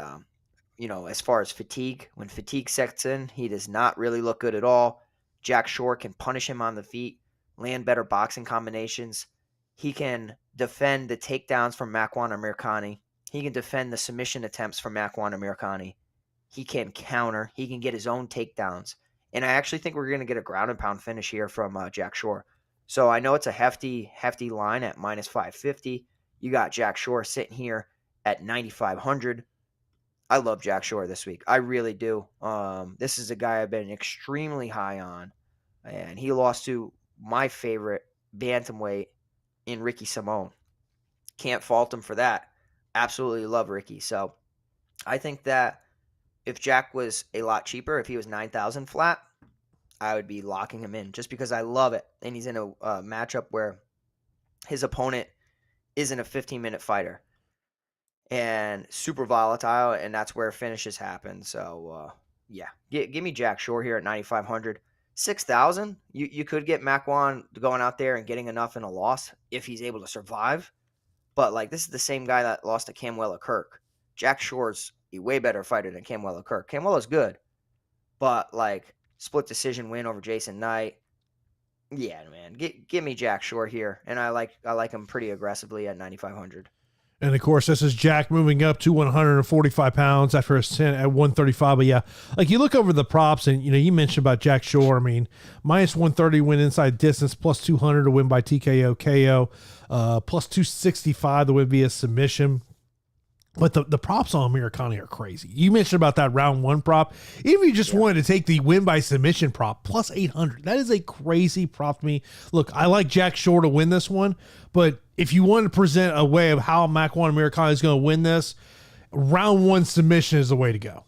you know, as far as fatigue, when fatigue sets in, he does not really look good at all. Jack Shore can punish him on the feet, land better boxing combinations. He can defend the takedowns from Makwan Amirkhani. He can defend the submission attempts from Makwan Amirkhani. He can counter. He can get his own takedowns. And I actually think we're going to get a ground and pound finish here from Jack Shore. So I know it's a hefty line at minus 550. You got Jack Shore sitting here at 9,500. I love Jack Shore this week. I really do. This is a guy I've been extremely high on. And he lost to my favorite bantamweight in Ricky Simone. Can't fault him for that. Absolutely love Ricky. So I think that if Jack was a lot cheaper, if he was 9,000 flat, I would be locking him in just because I love it. And he's in a matchup where his opponent isn't a 15-minute fighter and super volatile, and that's where finishes happen. So, yeah, give me Jack Shore here at 9,500. 6,000, you could get Makwan going out there and getting enough in a loss if he's able to survive. But, like, this is the same guy that lost to Camwella Kirk. Jack Shore's a way better fighter than Camwella Kirk. Camwella's good, but, like, split decision win over Jason Knight. Yeah, man, give me Jack Shore here, and I like him pretty aggressively at 9,500. And of course, this is Jack moving up to 145 pounds after a stint at 135. But yeah, like you look over the props, and you know you mentioned about Jack Shore. I mean, minus 130 win inside distance, plus 200 to win by TKO KO, plus 265 to win via submission. But the props on Amirkhani are crazy. You mentioned about that round 1 prop. Even if you just wanted to take the win by submission prop, plus 800. That is a crazy prop to me. Look, I like Jack Shore to win this one, but if you want to present a way of how Makwan Amirkhani is going to win this, round 1 submission is the way to go.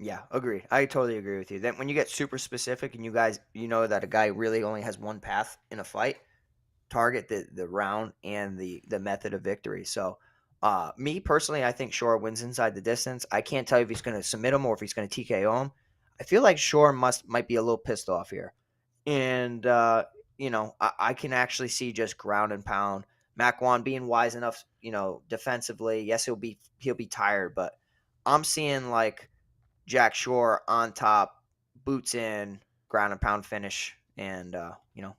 Yeah, agree. I totally agree with you. Then when you get super specific and you know that a guy really only has one path in a fight, target the round and the method of victory. So, me personally, I think Shore wins inside the distance. I can't tell you if he's going to submit him or if he's going to TKO him. I feel like Shore might be a little pissed off here. And, you know, I can actually see just ground and pound. Makwan being wise enough, you know, defensively. Yes, he'll be tired, but I'm seeing like Jack Shore on top, boots in, ground and pound finish. And, you know,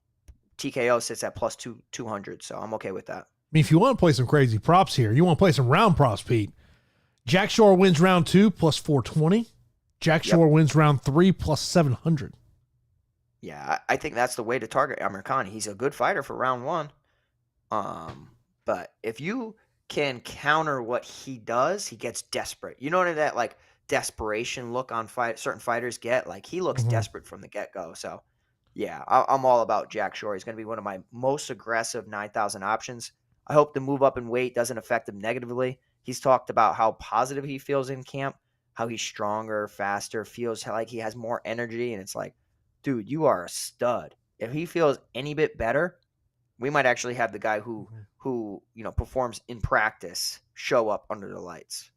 TKO sits at plus 200. So I'm okay with that. I mean, if you want to play some crazy props here, you want to play some round props, Pete. Jack Shore wins round 2 plus 420. Jack Shore wins round 3 plus 700. Yeah, I think that's the way to target Amirkhani. He's a good fighter for round 1. But if you can counter what he does, he gets desperate. You know that like desperation look on certain fighters get? Like he looks desperate from the get-go. So, yeah, I'm all about Jack Shore. He's going to be one of my most aggressive 9,000 options. I hope the move up in weight doesn't affect him negatively. He's talked about how positive he feels in camp, how he's stronger, faster, feels like he has more energy. And it's like, dude, you are a stud. If he feels any bit better, we might actually have the guy who you know performs in practice show up under the lights.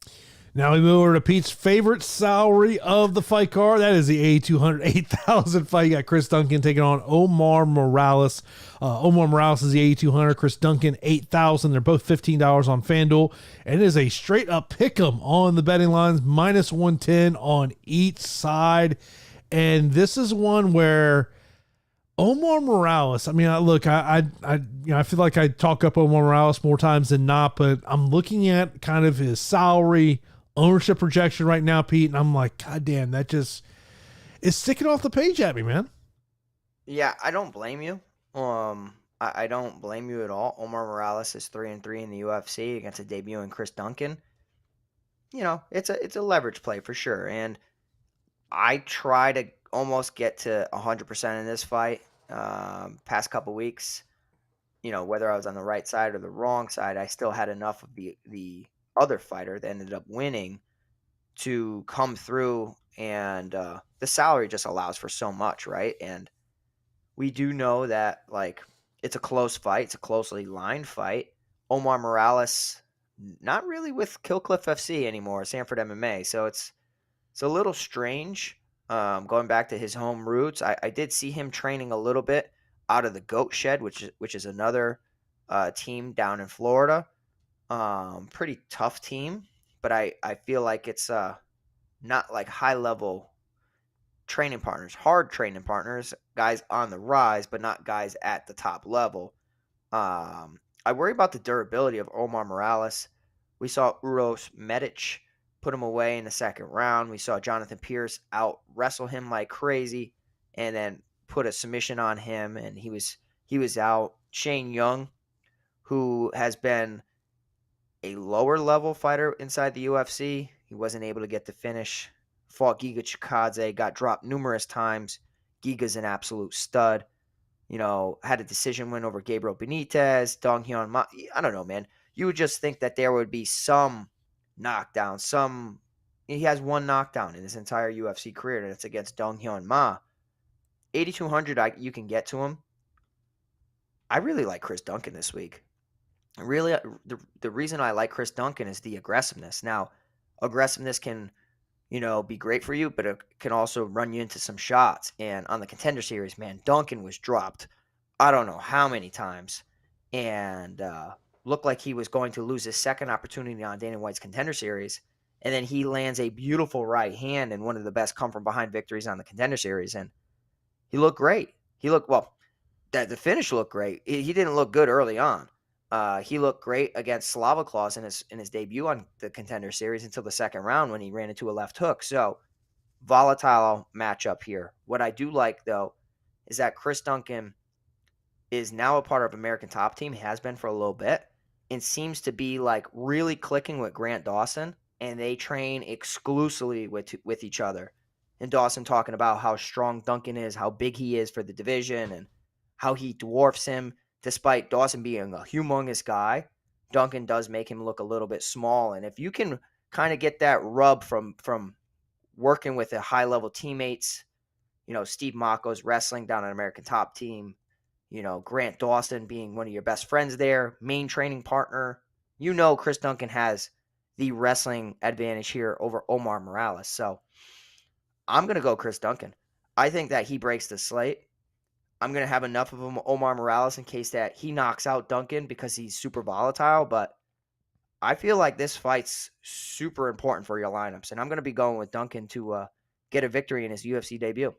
Now we move over to Pete's favorite salary of the fight card. That is the A200 8,000 fight. You got Chris Duncan taking on Omar Morales. Omar Morales is the A200. Chris Duncan 8,000. They're both $15 on FanDuel, and it is a straight up pick 'em on the betting lines, -110 on each side. And this is one where Omar Morales, I mean, I feel like I talk up Omar Morales more times than not, but I'm looking at kind of his salary, ownership projection right now, Pete, and I'm like, God damn, that just is sticking off the page at me, man. Yeah, I don't blame you. I don't blame you at all. Omar Morales is 3-3 in the UFC against a debuting Chris Duncan. It's a leverage play for sure, and I try to almost get to 100% in this fight. Past couple weeks, whether I was on the right side or the wrong side, I still had enough of the other fighter that ended up winning to come through, and the salary just allows for so much, right? And we do know that, like, it's a close fight. It's a closely lined fight. Omar Morales, not really with Killcliff FC anymore, Sanford MMA, so it's a little strange. Going back to his home roots, I did see him training a little bit out of the Goat Shed, which is another team down in Florida. Pretty tough team, but I feel like it's not like high level training partners, hard training partners, guys on the rise, but not guys at the top level. I worry about the durability of Omar Morales. We saw Uros Medic put him away in the second round. We saw Jonathan Pierce out wrestle him like crazy and then put a submission on him, and he was out. Shane Young, who has been a lower level fighter inside the UFC, he wasn't able to get the finish. Fought Giga Chikadze, got dropped numerous times. Giga's an absolute stud. Had a decision win over Gabriel Benitez, Dong Hyun Ma. I don't know, man. You would just think that there would be some knockdown. He has one knockdown in his entire UFC career, and it's against Dong Hyun Ma. 8,200, you can get to him. I really like Chris Duncan this week. Really, the reason I like Chris Duncan is the aggressiveness. Now, aggressiveness can, be great for you, but it can also run you into some shots. And on the Contender Series, man, Duncan was dropped I don't know how many times, and looked like he was going to lose his second opportunity on Dana White's Contender Series. And then he lands a beautiful right hand and one of the best come-from-behind victories on the Contender Series. And he looked great. The finish looked great. He didn't look good early on. He looked great against Slava Claus in his debut on the Contender Series until the second round when he ran into a left hook. So, volatile matchup here. What I do like, though, is that Chris Duncan is now a part of American Top Team, has been for a little bit, and seems to be like really clicking with Grant Dawson, and they train exclusively with each other. And Dawson talking about how strong Duncan is, how big he is for the division, and how he dwarfs him. Despite Dawson being a humongous guy, Duncan does make him look a little bit small. And if you can kind of get that rub from working with the high-level teammates, Steve Mako's wrestling down an American Top Team, Grant Dawson being one of your best friends there, main training partner, Chris Duncan has the wrestling advantage here over Omar Morales. So I'm going to go Chris Duncan. I think that he breaks the slate. I'm going to have enough of Omar Morales in case that he knocks out Duncan because he's super volatile, but I feel like this fight's super important for your lineups, and I'm going to be going with Duncan to get a victory in his UFC debut.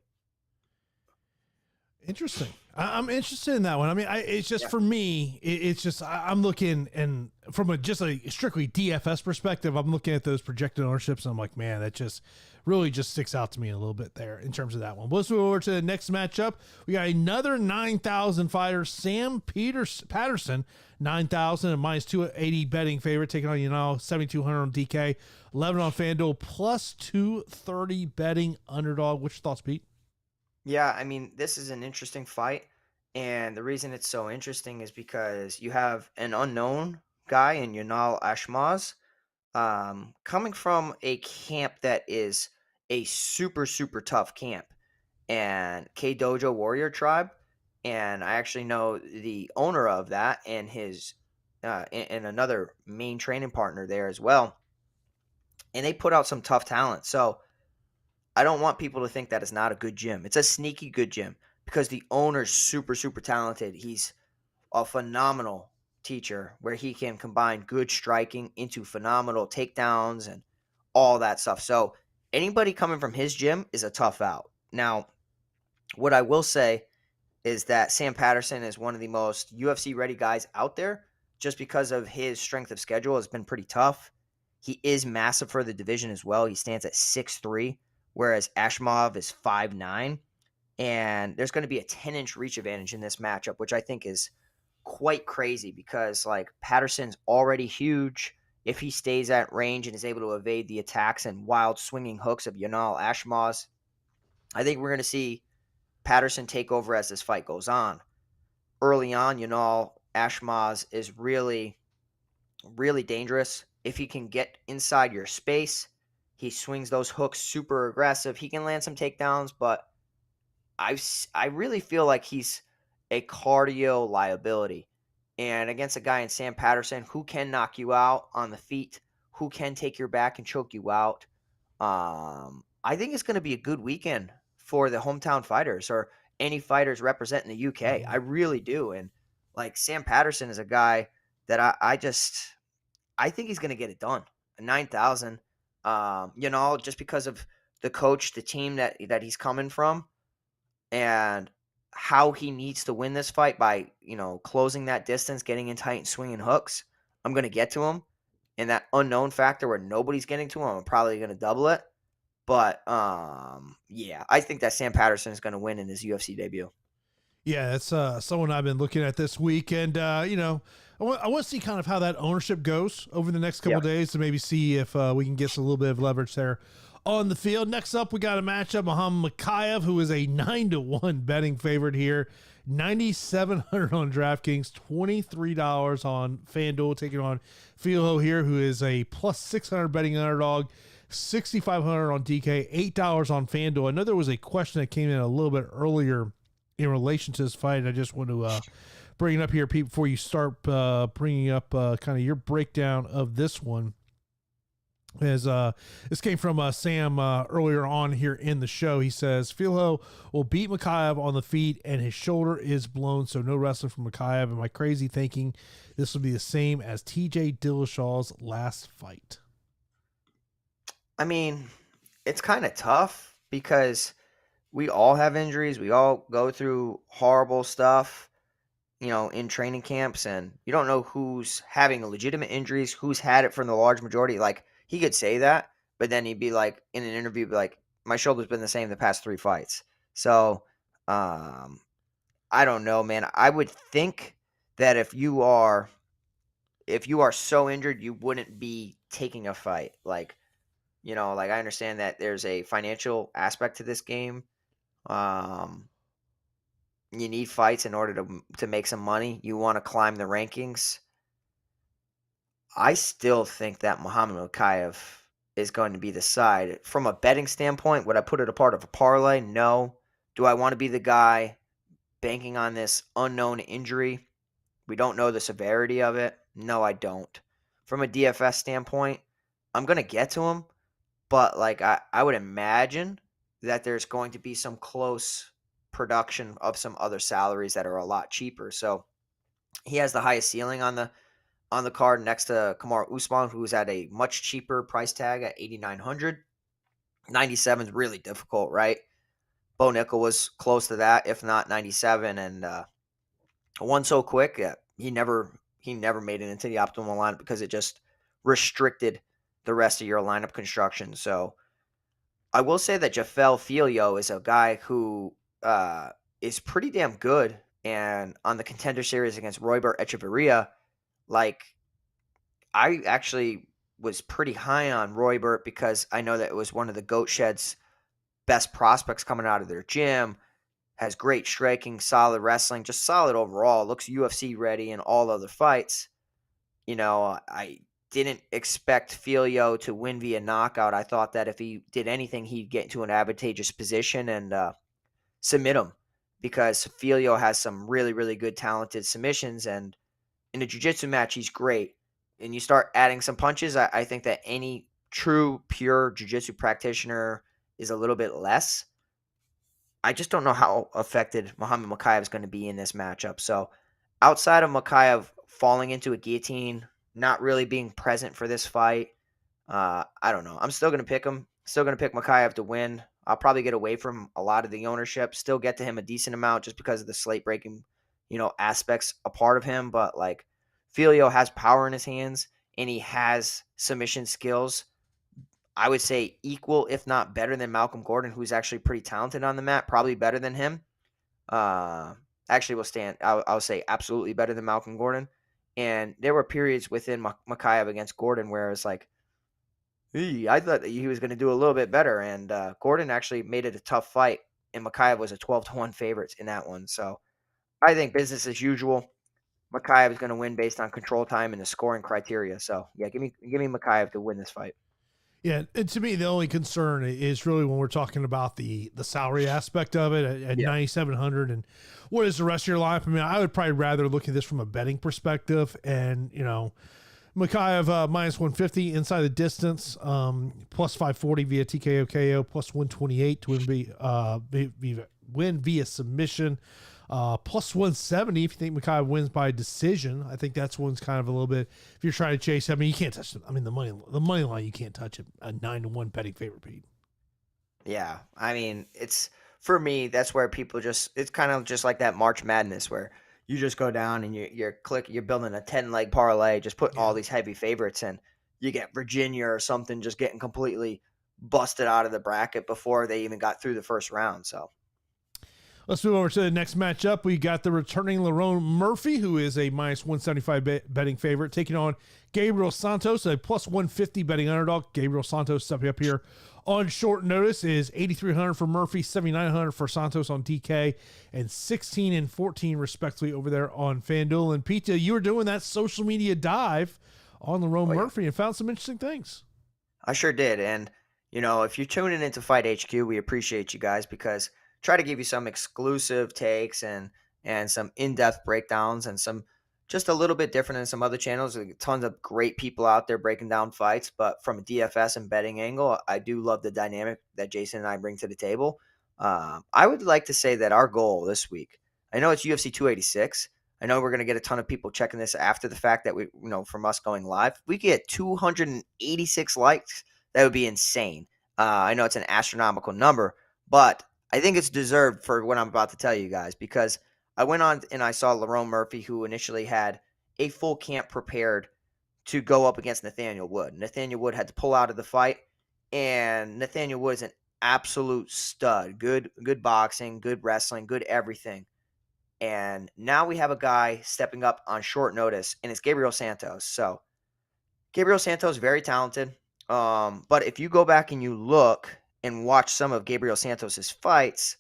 Interesting. I'm interested in that one. I mean, it's just for me, it's just I'm looking, and from a strictly DFS perspective, I'm looking at those projected ownerships, and I'm like, man, that just really just sticks out to me a little bit there in terms of that one. Let's move over to the next matchup. We got another 9,000 fighter, Sam Patterson, 9,000 and -280 betting favorite, taking on Yanal, 7,200 on DK, 11 on FanDuel, +230 betting underdog. What's your thoughts, Pete? Yeah, I mean, this is an interesting fight, and the reason it's so interesting is because you have an unknown guy in Yanal Ashmoz, coming from a camp that is a super, super tough camp, and K Dojo Warrior Tribe, and I actually know the owner of that and his and another main training partner there as well. and they put out some tough talent. So I don't want people to think that it's not a good gym. It's a sneaky good gym because the owner's super, super talented. He's a phenomenal teacher where he can combine good striking into phenomenal takedowns and all that stuff. So anybody coming from his gym is a tough out. Now, what I will say is that Sam Patterson is one of the most UFC ready guys out there just because of his strength of schedule has been pretty tough. He is massive for the division as well. He stands at 6'3", whereas Ashmoz is 5'9". And there's going to be a 10-inch reach advantage in this matchup, which I think is quite crazy because like Patterson's already huge. If he stays at range and is able to evade the attacks and wild swinging hooks of Yanal Ashmoz, I think we're going to see Patterson take over as this fight goes on. Early on, Ashmoz is really, really dangerous. If he can get inside your space, he swings those hooks super aggressive. He can land some takedowns, but I really feel like he's a cardio liability. And against a guy in Sam Patterson who can knock you out on the feet, who can take your back and choke you out, I think it's going to be a good weekend for the hometown fighters or any fighters representing the UK. I really do. And like Sam Patterson is a guy that I think he's going to get it done. 9,000, just because of the coach, the team that he's coming from, and how he needs to win this fight by, closing that distance, getting in tight and swinging hooks. I'm going to get to him. And that unknown factor where nobody's getting to him, I'm probably going to double it. But, I think that Sam Patterson is going to win in his UFC debut. Yeah, that's someone I've been looking at this week. And, I want to see kind of how that ownership goes over the next couple of days to maybe see if we can get a little bit of leverage there on the field. Next up, we got a matchup, Mokaev, who is a 9-1 betting favorite here. 9,700 on DraftKings, $23 on FanDuel, taking on Filho here, who is a plus 600 betting underdog, 6,500 on DK, $8 on FanDuel. I know there was a question that came in a little bit earlier in relation to this fight. I just want to bring it up here, Pete, before you start bringing up kind of your breakdown of this one. As this came from Sam earlier on here in the show. He says Filho will beat Mokaev on the feet and his shoulder is blown, so no wrestling from Mokaev. Am I crazy thinking this will be the same as TJ Dillashaw's last fight? I mean, it's kind of tough because we all have injuries. We all go through horrible stuff, in training camps, and you don't know who's having legitimate injuries, who's had it from the large majority. Like, he could say that, but then he'd be like, in an interview, be like, my shoulder's been the same the past 3 fights. So, I don't know, man. I would think that if you are so injured, you wouldn't be taking a fight. Like, I understand that there's a financial aspect to this game. You need fights in order to make some money. You want to climb the rankings. I still think that Muhammad Mokaev is going to be the side. From a betting standpoint, would I put it a part of a parlay? No. Do I want to be the guy banking on this unknown injury? We don't know the severity of it. No, I don't. From a DFS standpoint, I'm going to get to him, but like I would imagine that there's going to be some close production of some other salaries that are a lot cheaper. So he has the highest ceiling on the card next to Kamaru Usman, who's at a much cheaper price tag at 8,900. 97 is really difficult, right? Bo Nickel was close to that, if not 97, and won so quick. He never made it into the optimal lineup because it just restricted the rest of your lineup construction. So I will say that Jafel Filho is a guy who is pretty damn good, and on the Contender Series against Roybert Echeverria, like, I actually was pretty high on Roybert because I know that it was one of the Goat Shed's best prospects coming out of their gym, has great striking, solid wrestling, just solid overall, looks UFC ready in all other fights. I didn't expect Filho to win via knockout. I thought that if he did anything, he'd get into an advantageous position and submit him because Filho has some really, really good talented submissions, and in a jiu-jitsu match, he's great. And you start adding some punches, I think that any true, pure jiu-jitsu practitioner is a little bit less. I just don't know how affected Muhammad Mokaev is going to be in this matchup. So outside of Mokaev falling into a guillotine, not really being present for this fight, I don't know. I'm still going to pick him. Still going to pick Mokaev to win. I'll probably get away from a lot of the ownership. Still get to him a decent amount just because of the slate breaking, aspects a part of him. But like, Filho has power in his hands and he has submission skills. I would say equal, if not better than Malcolm Gordon, who's actually pretty talented on the mat. Probably better than him. Actually, I'll say absolutely better than Malcolm Gordon. And there were periods within Mokaev against Gordon where it's like, I thought that he was going to do a little bit better, and Gordon actually made it a tough fight, and Mokaev was a 12-1 favorite in that one. So I think business as usual. Mokaev is going to win based on control time and the scoring criteria. So yeah, give me Mokaev to win this fight. Yeah, and to me, the only concern is really when we're talking about the salary aspect of it at 9,700 and what is the rest of your life. I mean, I would probably rather look at this from a betting perspective, and Mokaev minus 150 inside the distance, plus 540 via TKO KO, plus 128 to win via submission, plus 170 if you think Mokaev wins by decision. I think that's one's kind of a little bit, if you're trying to chase. I mean, you can't touch them. I mean, the money line, you can't touch it. A 9-1 betting favorite, Pete. Yeah, I mean, it's, for me, that's where people it's kind of just like that March Madness where you just go down and you're building a 10-leg parlay, just putting all these heavy favorites in. You get Virginia or something just getting completely busted out of the bracket before they even got through the first round. So let's move over to the next matchup. We got the returning Lerone Murphy, who is a minus 175 betting favorite, taking on Gabriel Santos, a plus 150 betting underdog. Gabriel Santos stepping up here on short notice is 8,300 for Murphy, 7,900 for Santos on DK, and 16 and 14 respectively over there on FanDuel. And Pete, you were doing that social media dive on Lerone Murphy and found some interesting things. I sure did. And, if you're tuning into Fight HQ, we appreciate you guys because try to give you some exclusive takes and some in-depth breakdowns and some just a little bit different than some other channels. There's tons of great people out there breaking down fights, but from a DFS and betting angle, I do love the dynamic that Jason and I bring to the table. I would like to say that our goal this week, I know it's UFC 286. I know we're going to get a ton of people checking this after the fact that from us going live. If we get 286 likes, that would be insane. I know it's an astronomical number, but I think it's deserved for what I'm about to tell you guys because I went on and I saw Lerone Murphy, who initially had a full camp prepared to go up against Nathaniel Wood. Nathaniel Wood had to pull out of the fight, and Nathaniel Wood is an absolute stud. Good boxing, good wrestling, good everything. And now we have a guy stepping up on short notice, and it's Gabriel Santos. So Gabriel Santos, very talented. But if you go back and you look and watch some of Gabriel Santos's fights,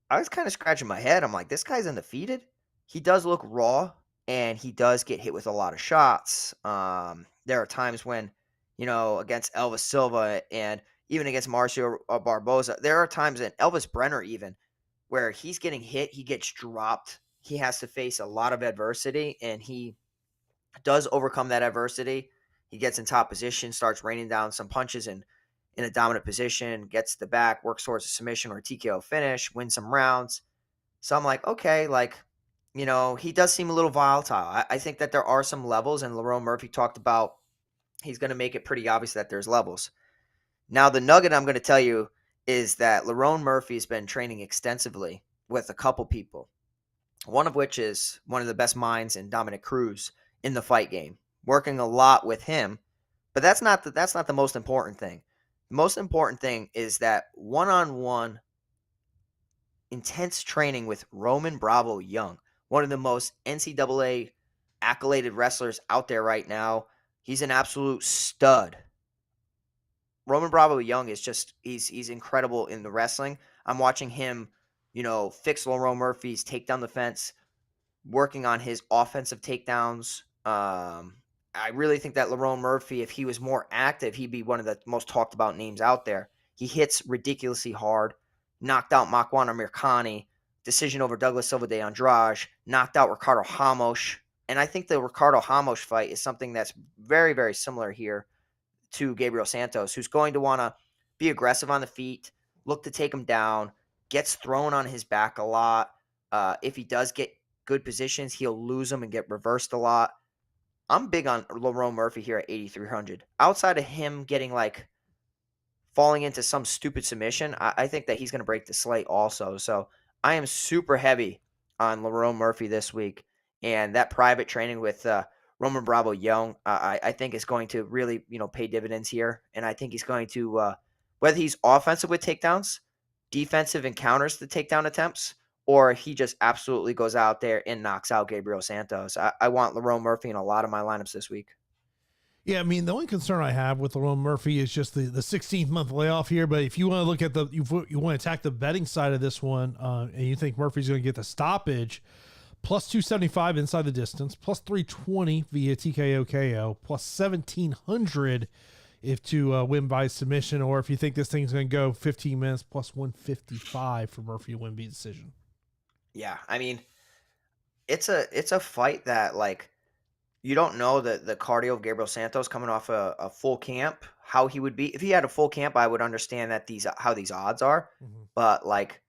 I was kind of scratching my head. I'm like, this guy's undefeated. He does look raw, and he does get hit with a lot of shots. There are times when, against Elvis Silva and even against Marcio Barboza, there are times in Elvis Brenner even where he's getting hit, he gets dropped. He has to face a lot of adversity, and he does overcome that adversity. He gets in top position, starts raining down some punches and in a dominant position, gets the back, works towards a submission or a TKO finish, wins some rounds. So I'm like, okay, he does seem a little volatile. I think that there are some levels, and Lerone Murphy talked about he's going to make it pretty obvious that there's levels. Now, the nugget I'm going to tell you is that Lerone Murphy has been training extensively with a couple people, one of which is one of the best minds in Dominic Cruz in the fight game, working a lot with him. But that's not the most important thing. The most important thing is that one-on-one intense training with Roman Bravo Young, one of the most NCAA accoladed wrestlers out there right now. He's an absolute stud. Roman Bravo Young is he's incredible in the wrestling. I'm watching him, fix Lerone Murphy's takedown defense, working on his offensive takedowns. I really think that Lerone Murphy, if he was more active, he'd be one of the most talked about names out there. He hits ridiculously hard, knocked out Makwan Amirkhani, decision over Douglas Silva de Andrade, knocked out Ricardo Ramos. And I think the Ricardo Ramos fight is something that's very, very similar here to Gabriel Santos, who's going to want to be aggressive on the feet, look to take him down, gets thrown on his back a lot. If he does get good positions, he'll lose them and get reversed a lot. I'm big on Lerone Murphy here at 8,300. Outside of him getting like falling into some stupid submission, I think that he's going to break the slate also. So I am super heavy on Lerone Murphy this week. And that private training with Roman Bravo Young, I think is going to really, pay dividends here. And I think he's going to, whether he's offensive with takedowns, defensive and counters the takedown attempts, or he just absolutely goes out there and knocks out Gabriel Santos. I want Lerone Murphy in a lot of my lineups this week. Yeah, I mean, the only concern I have with Lerone Murphy is just the 16th month layoff here. But if you want to look at you want to attack the betting side of this one, and you think Murphy's going to get the stoppage, plus 275 inside the distance, plus 320 via TKO KO, plus 1,700 if to win by submission, or if you think this thing's going to go 15 minutes, plus 155 for Murphy to win by decision. Yeah, I mean, it's a fight that, like, you don't know the cardio of Gabriel Santos coming off a full camp, how he would be. If he had a full camp, I would understand that how these odds are. Mm-hmm. But, like,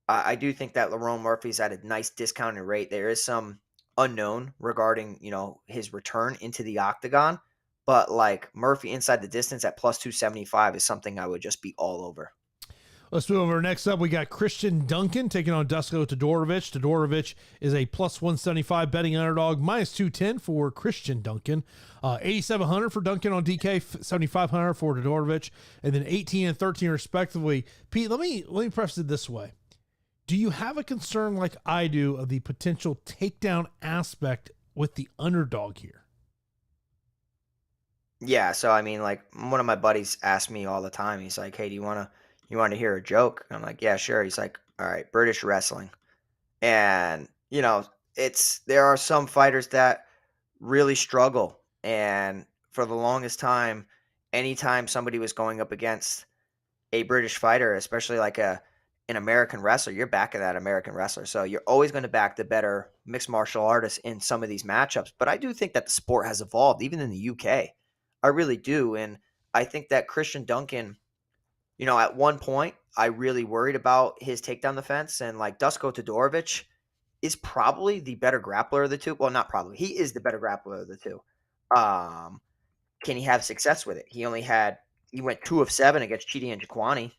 I do think that Lerone Murphy's at a nice discounted rate. There is some unknown regarding, his return into the octagon. But, like, Murphy inside the distance at plus 275 is something I would just be all over. Let's move over. Next up, we got Christian Duncan taking on Dusko Todorovic. Todorovic is a plus 175 betting underdog, minus 210 for Christian Duncan. 8,700 for Duncan on DK, 7,500 for Todorovic, and then 18 and 13 respectively. Pete, let me preface it this way. Do you have a concern like I do of the potential takedown aspect with the underdog here? Yeah, so I mean, like, one of my buddies asked me all the time. He's like, "Hey, do you want to hear a joke?" I'm like, "Yeah, sure." He's like, "All right, British wrestling." And, there are some fighters that really struggle. And for the longest time, anytime somebody was going up against a British fighter, especially like an American wrestler, you're backing that American wrestler. So you're always going to back the better mixed martial artists in some of these matchups. But I do think that the sport has evolved, even in the UK. I really do. And I think that Christian Duncan, at one point, I really worried about his takedown defense. And, like, Dusko Todorovic is probably the better grappler of the two. Well, not probably. He is the better grappler of the two. Can he have success with it? He went 2 of 7 against Chidi and Jaquani.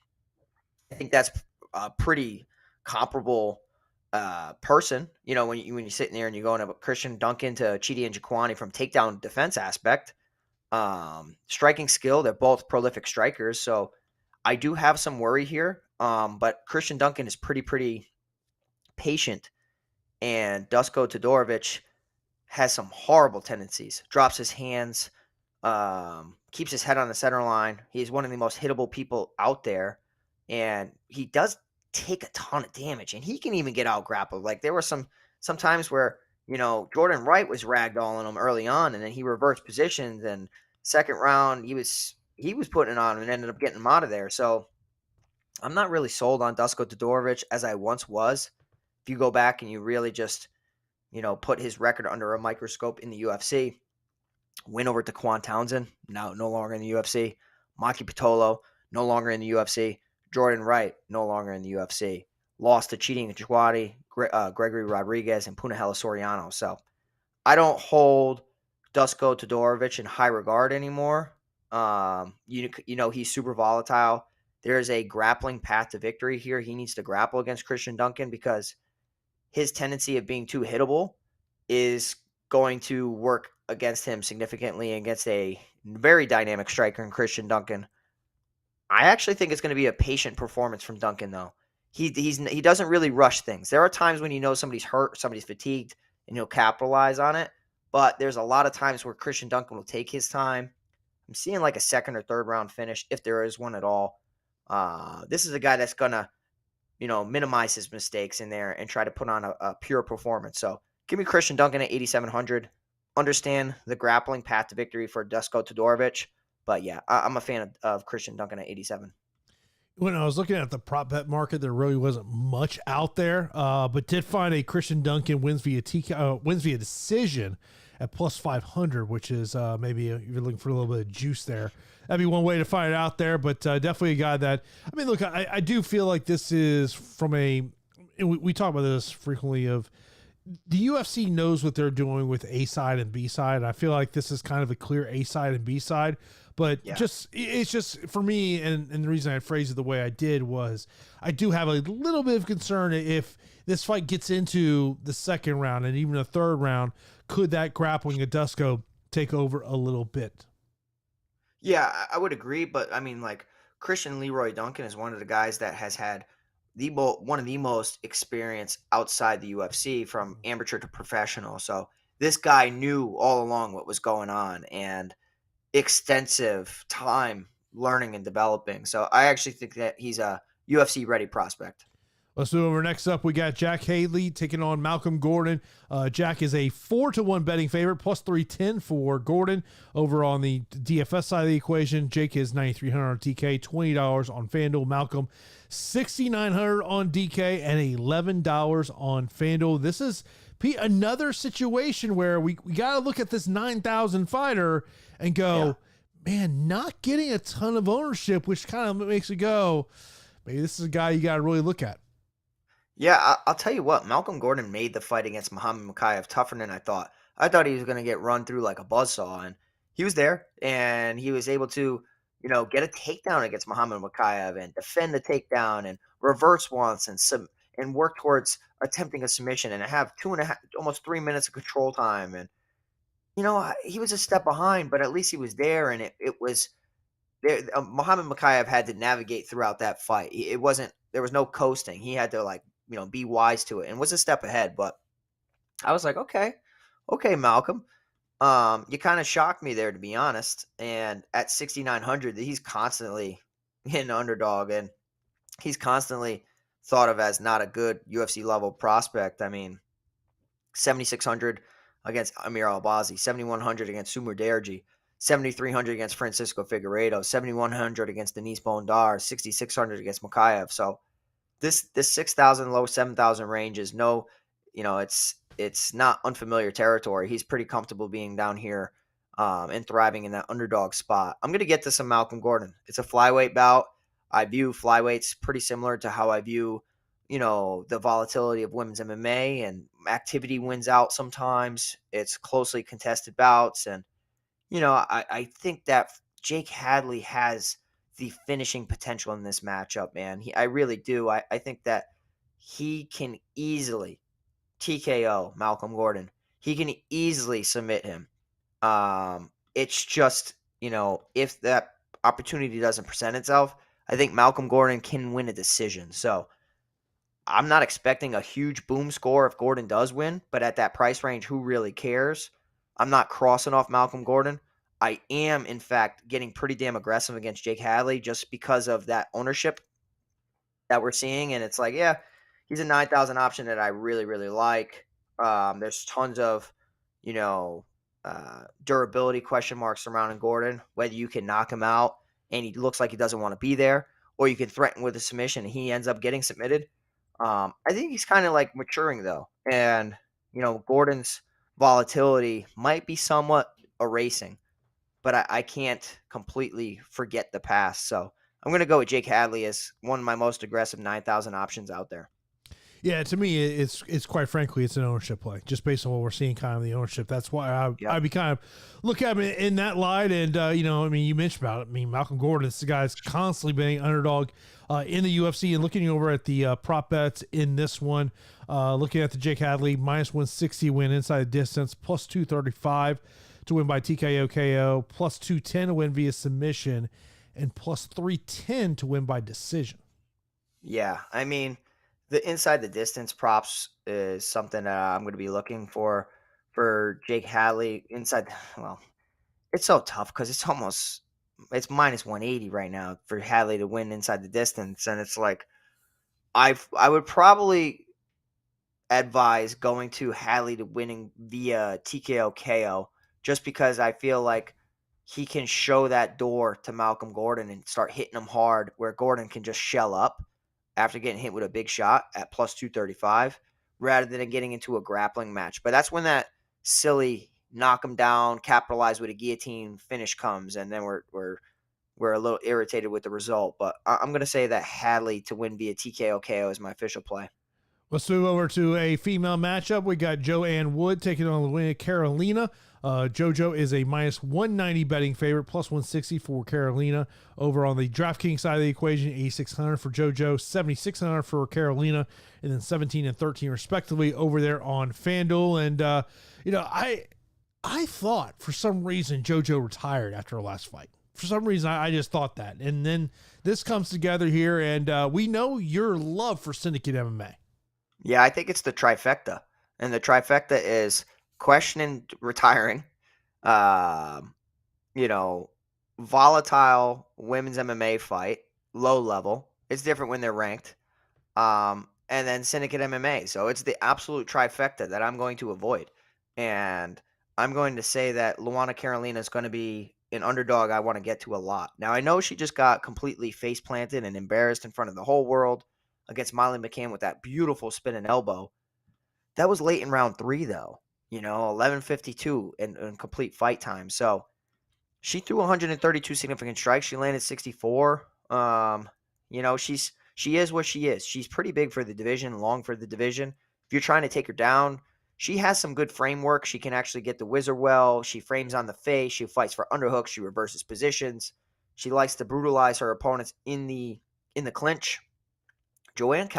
I think that's a pretty comparable person. When you're sitting there and you're going up Christian Duncan to Chidi and Jaquani from takedown defense aspect. Striking skill, they're both prolific strikers. So I do have some worry here. But Christian Duncan is pretty patient. And Dusko Todorovic has some horrible tendencies. Drops his hands, keeps his head on the center line. He's one of the most hittable people out there. And he does take a ton of damage. And he can even get out grappled. Like, there were some times where, Jordan Wright was ragdolling him early on, and then he reversed positions. And second round, he was putting it on and ended up getting him out of there. So I'm not really sold on Dusko Todorovic as I once was. If you go back and you really just, put his record under a microscope in the UFC, win over Taquan Townsend, now no longer in the UFC. Maki Pitolo, no longer in the UFC. Jordan Wright, no longer in the UFC. Lost to Cheating Jaquati, Gregory Rodriguez, and Punahele Soriano. So I don't hold Dusko Todorovic in high regard anymore. He's super volatile. There's a grappling path to victory here. He needs to grapple against Christian Duncan because his tendency of being too hittable is going to work against him significantly against a very dynamic striker in Christian Duncan. I actually think it's going to be a patient performance from Duncan, though. He doesn't really rush things. There are times when somebody's hurt, somebody's fatigued, and he'll capitalize on it. But there's a lot of times where Christian Duncan will take his time. I'm seeing like a second or third round finish, if there is one at all. This is a guy that's going to, minimize his mistakes in there and try to put on a pure performance. So give me Christian Duncan at 8,700. Understand the grappling path to victory for Dusko Todorovic. But yeah, I'm a fan of Christian Duncan at 87. When I was looking at the prop bet market, there really wasn't much out there, but did find a Christian Duncan wins via wins via decision at plus 500, which is maybe if you're looking for a little bit of juice there. That'd be one way to find it out there, but definitely a guy that, I mean, look, I do feel like this is from and we talk about this frequently of the UFC knows what they're doing with A side and B side. I feel like this is kind of a clear A side and B side. But Yeah. it's just for me, and the reason I phrased it the way I did was I do have a little bit of concern if this fight gets into the second round and even the third round, could that grappling of Dusko take over a little bit? Yeah, I would agree, but I mean, like Christian Leroy Duncan is one of the guys that has had one of the most experience outside the UFC from amateur to professional. So this guy knew all along what was going on and extensive time learning and developing. So I actually think that he's a UFC ready prospect. Let's move over. Next up, we got Jack Hadley taking on Malcolm Gordon. Jack is a 4-1 betting favorite, plus 310 for Gordon. Over on the DFS side of the equation, Jake is 9,300 on DK, $20 on FanDuel. Malcolm, 6,900 on DK, and $11 on FanDuel. This is, Pete, another situation where we got to look at this 9,000 fighter and go, man, not getting a ton of ownership, which kind of makes it go, maybe this is a guy you got to really look at. Yeah, I'll tell you what, Malcolm Gordon made the fight against Muhammad Mokaev tougher than I thought. I thought he was going to get run through like a buzzsaw, and he was there, and he was able to, get a takedown against Muhammad Mokaev and defend the takedown and reverse once and work towards attempting a submission and have 2.5, almost 3 minutes of control time. And, he was a step behind, but at least he was there, and it was there. Muhammad Mokaev had to navigate throughout that fight. There was no coasting. He had to be wise to it and was a step ahead. But I was like, okay, Malcolm. You kind of shocked me there, to be honest. And at 6,900, he's constantly an underdog, and he's constantly thought of as not a good UFC level prospect. I mean, 7,600 against Amir Albazi, 7,100 against Sumar Derji, 7,300 against Francisco Figueiredo, 7,100 against Denise Bondar, 6,600 against Mokaev. So this 6,000 low 7,000 range is it's not unfamiliar territory. He's pretty comfortable being down here and thriving in that underdog spot. I'm going to get to some Malcolm Gordon. It's a flyweight bout. I view flyweights pretty similar to how I view, the volatility of women's MMA, and activity wins out sometimes. It's closely contested bouts. And, I think that Jake Hadley has the finishing potential in this matchup, man. I really do. I think that he can easily TKO Malcolm Gordon. He can easily submit him. It's just, if that opportunity doesn't present itself, I think Malcolm Gordon can win a decision. So I'm not expecting a huge boom score if Gordon does win, but at that price range, who really cares? I'm not crossing off Malcolm Gordon. I am, in fact, getting pretty damn aggressive against Jake Hadley just because of that ownership that we're seeing. And it's like, yeah, he's a 9,000 option that I really, really like. There's tons of, durability question marks surrounding Gordon, whether you can knock him out and he looks like he doesn't want to be there, or you can threaten with a submission and he ends up getting submitted. I think he's kind of like maturing though. And, Gordon's volatility might be somewhat erasing, but I can't completely forget the past. So I'm going to go with Jake Hadley as one of my most aggressive 9,000 options out there. Yeah, to me, it's quite frankly, it's an ownership play, just based on what we're seeing kind of the ownership. That's why I'd be kind of look at him in that light. And, you mentioned about it. I mean, Malcolm Gordon, this guy's constantly being underdog in the UFC, and looking over at the prop bets in this one, looking at the Jake Hadley, minus 160 win inside the distance, plus 235 to win by TKO KO, plus 210 to win via submission, and plus 310 to win by decision. Yeah, I mean, the inside the distance props is something that I'm going to be looking for Jake Hadley inside. Well, it's so tough because it's minus 180 right now for Hadley to win inside the distance, and it's like I would probably advise going to Hadley to winning via TKO KO just because I feel like he can show that door to Malcolm Gordon and start hitting him hard, where Gordon can just shell up after getting hit with a big shot at plus 235 rather than getting into a grappling match. But that's when that silly knock him down, capitalize with a guillotine finish comes, and then we're a little irritated with the result. But I'm going to say that Hadley to win via TKO KO is my official play. Let's move over to a female matchup. We got Joanne Wood taking on Luana Carolina. JoJo is a minus 190 betting favorite, plus 160 for Carolina. Over on the DraftKings side of the equation, 8,600 for JoJo, 7,600 for Carolina, and then 17 and 13 respectively over there on FanDuel. And I thought for some reason JoJo retired after her last fight. For some reason, I just thought that. And then this comes together here, and we know your love for Syndicate MMA. Yeah, I think it's the trifecta. And the trifecta is questioning retiring, volatile women's MMA fight, low level. It's different when they're ranked. And then Syndicate MMA. So it's the absolute trifecta that I'm going to avoid. And I'm going to say that Luana Carolina is going to be an underdog I want to get to a lot. Now, I know she just got completely face planted and embarrassed in front of the whole world against Molly McCann with that beautiful spinning elbow. That was late in round 3, though. 11:52 in complete fight time. So she threw 132 significant strikes. She landed 64. She is what she is. She's pretty big for the division, long for the division. If you're trying to take her down, she has some good framework. She can actually get the whizzer well. She frames on the face. She fights for underhooks. She reverses positions. She likes to brutalize her opponents in the clinch. Joanne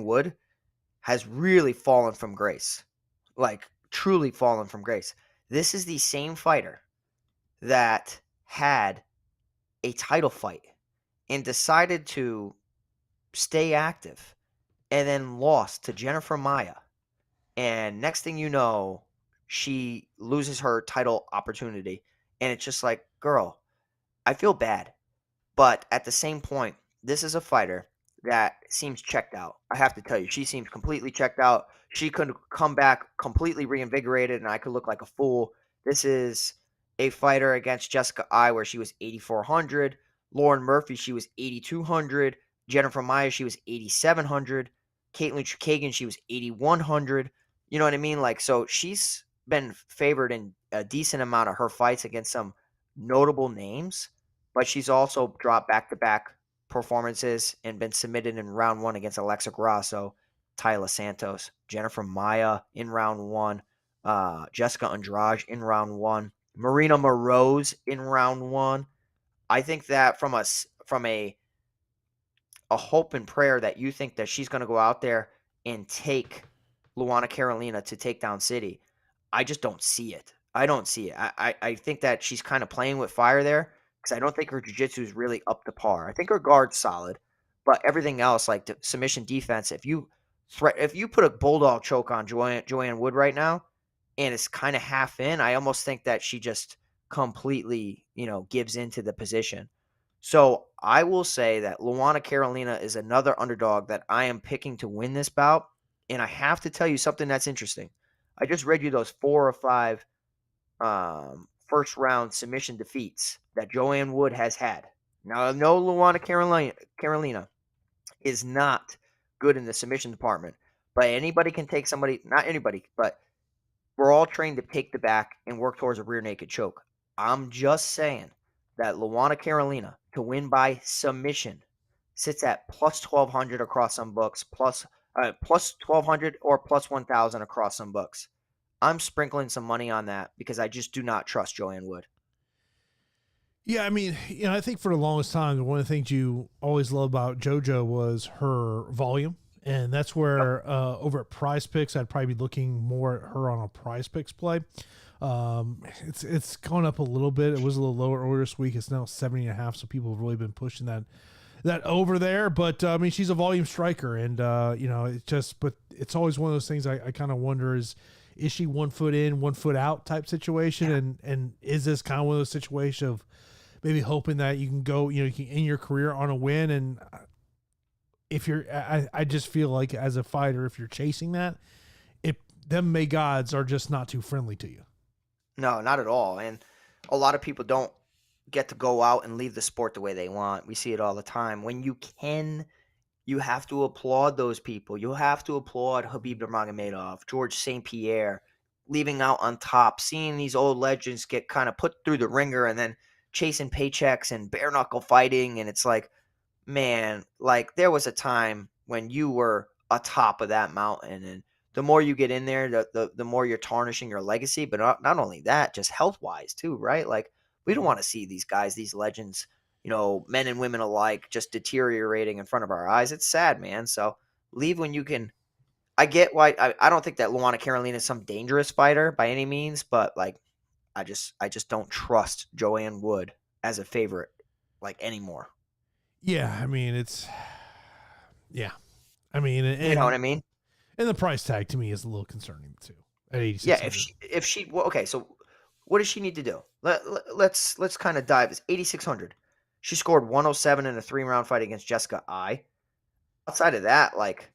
Wood has really fallen from grace. Like, truly fallen from grace. This is the same fighter that had a title fight and decided to stay active and then lost to Jennifer Maia. And next thing you know, she loses her title opportunity. And it's just like, girl, I feel bad. But at the same point, this is a fighter that seems checked out. I have to tell you, she seems completely checked out. She could come back completely reinvigorated, and I could look like a fool. This is a fighter against Jessica I, where she was 8,400. Lauren Murphy, she was 8,200. Jennifer Maia, she was 8,700. Caitlin Chukagian, she was 8,100. You know what I mean? Like, so she's been favored in a decent amount of her fights against some notable names, but she's also dropped back-to-back performances and been submitted in round 1 against Alexa Grasso, Tyler Santos, Jennifer Maia in round 1, Jessica Andrade in round 1, Marina Moroz in round 1. I think that from a hope and prayer that you think that she's going to go out there and take Luana Carolina to take down City, I just don't see it. I don't see it. I think that she's kind of playing with fire there, because I don't think her jiu-jitsu is really up to par. I think her guard's solid, but everything else, like the submission defense, if you put a bulldog choke on Joanne Wood right now and it's kind of half in, I almost think that she just completely, gives into the position. So I will say that Luana Carolina is another underdog that I am picking to win this bout. And I have to tell you something that's interesting. I just read you those 4 or 5 first round submission defeats that Joanne Wood has had. Now, I know Luana Carolina is not good in the submission department, but anybody can take somebody, not anybody, but we're all trained to take the back and work towards a rear naked choke. I'm just saying that Luana Carolina to win by submission sits at plus 1,200 across some books, plus 1,200 or plus 1,000 across some books. I'm sprinkling some money on that because I just do not trust Joanne Wood. Yeah, I mean, I think for the longest time, one of the things you always love about JoJo was her volume. And that's where over at Prize Picks, I'd probably be looking more at her on a Prize Picks play. It's gone up a little bit. It was a little lower earlier this week. It's now 70.5. So people have really been pushing that over there. But I mean, she's a volume striker, and but it's always one of those things I kind of wonder is she 1 foot in, 1 foot out type situation? Yeah. And is this kind of one of those situations of maybe hoping that you can go, you can end your career on a win? And if you're, I just feel like as a fighter, if you're chasing that, them May gods are just not too friendly to you. No, not at all. And a lot of people don't get to go out and leave the sport the way they want. We see it all the time. When you can, you have to applaud those people. You have to applaud Khabib Nurmagomedov, George St. Pierre, leaving out on top, seeing these old legends get kind of put through the ringer and then chasing paychecks and bare knuckle fighting. And it's like, man, like there was a time when you were atop of that mountain, and the more you get in there, the more you're tarnishing your legacy. But not only that, just health wise too, right? Like we don't want to see these guys, these legends, men and women alike, just deteriorating in front of our eyes. It's sad, man. So leave when you can. I get why. I don't think that Luana Carolina is some dangerous fighter by any means, but like I just don't trust Joanne Wood as a favorite like anymore. Yeah, I mean yeah. I mean, You know what I mean? And the price tag to me is a little concerning too. At 86. Yeah, if she well, okay, so what does she need to do? Let's kind of dive. It's 8,600. She scored 107 in a 3-round fight against Jessica I. Outside of that, like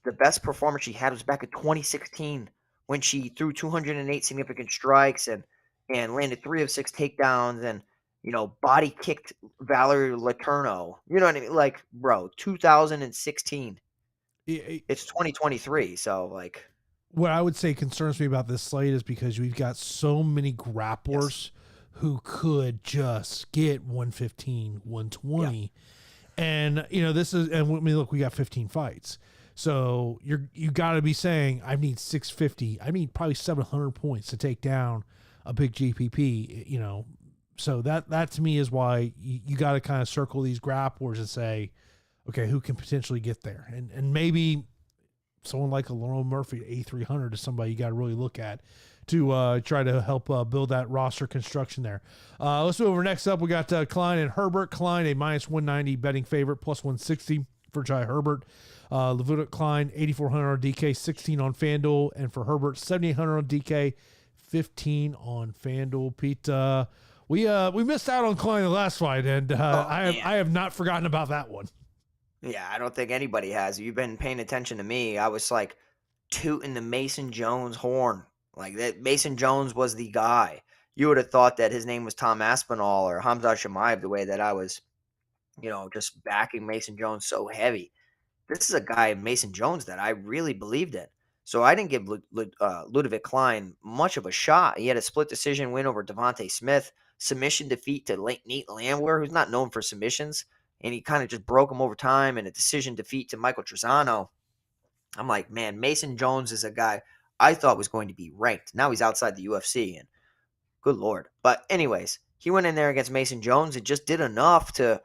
the best performance she had was back in 2016 when she threw 208 significant strikes and landed 3 of 6 takedowns and body kicked Valerie Letourneau. You know what I mean? Like, bro, 2016. It's 2023, so like what I would say concerns me about this slate is because we've got so many grapplers who could just get 115, 120. Yeah. And this is, and I mean, look, we got 15 fights. So you got to be saying I need 650. I need probably 700 points to take down a big GPP, So that to me is why you got to kind of circle these grapplers and say, okay, who can potentially get there? And maybe someone like a Lerone Murphy at 8,300 is somebody you got to really look at to try to help build that roster construction there. Let's move over. Next up, we got Klein and Herbert. Klein, a minus 190 betting favorite, plus 160 for Jai Herbert. Levutic Klein, 8,400 on DK, 16 on FanDuel. And for Herbert, 7,800 on DK, 15 on FanDuel. Pete, we missed out on Klein the last fight, and I have not forgotten about that one. Yeah, I don't think anybody has. You've been paying attention to me. I was like tooting the Mason Jones horn. Like that Mason Jones was the guy. You would have thought that his name was Tom Aspinall or Hamza Shemaev the way that I was, just backing Mason Jones so heavy. This is a guy, Mason Jones, that I really believed in. So I didn't give Ludovic Klein much of a shot. He had a split decision win over Devontae Smith, submission defeat to Nate Landwehr, who's not known for submissions. And he kind of just broke him over time, and a decision defeat to Michael Trezano. I'm like, man, Mason Jones is a guy I thought was going to be ranked. Now he's outside the UFC, and good Lord. But anyways, he went in there against Mason Jones and just did enough to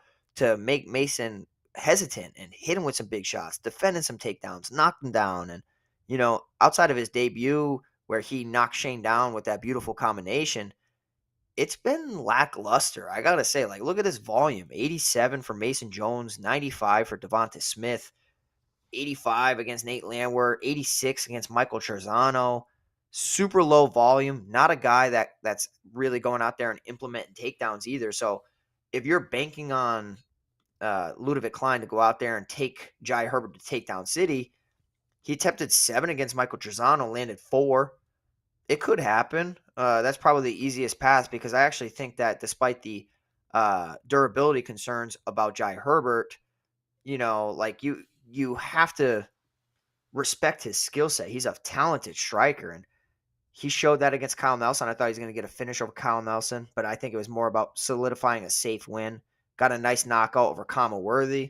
make Mason hesitant and hit him with some big shots, defending some takedowns, knocked him down. And, outside of his debut where he knocked Shane down with that beautiful combination, it's been lackluster. I got to say, like, look at this volume. 87 for Mason Jones, 95 for Devonta Smith, 85 against Nate Landwehr, 86 against Michael Trezano. Super low volume. Not a guy that's really going out there and implementing takedowns either. So if you're banking on Ludovic Klein to go out there and take Jai Herbert to Takedown City, he attempted 7 against Michael Trezano, landed 4. It could happen. That's probably the easiest path because I actually think that despite the durability concerns about Jai Herbert, like you have to respect his skill set. He's a talented striker, and he showed that against Kyle Nelson. I thought he was going to get a finish over Kyle Nelson, but I think it was more about solidifying a safe win. Got a nice knockout over Kamaru.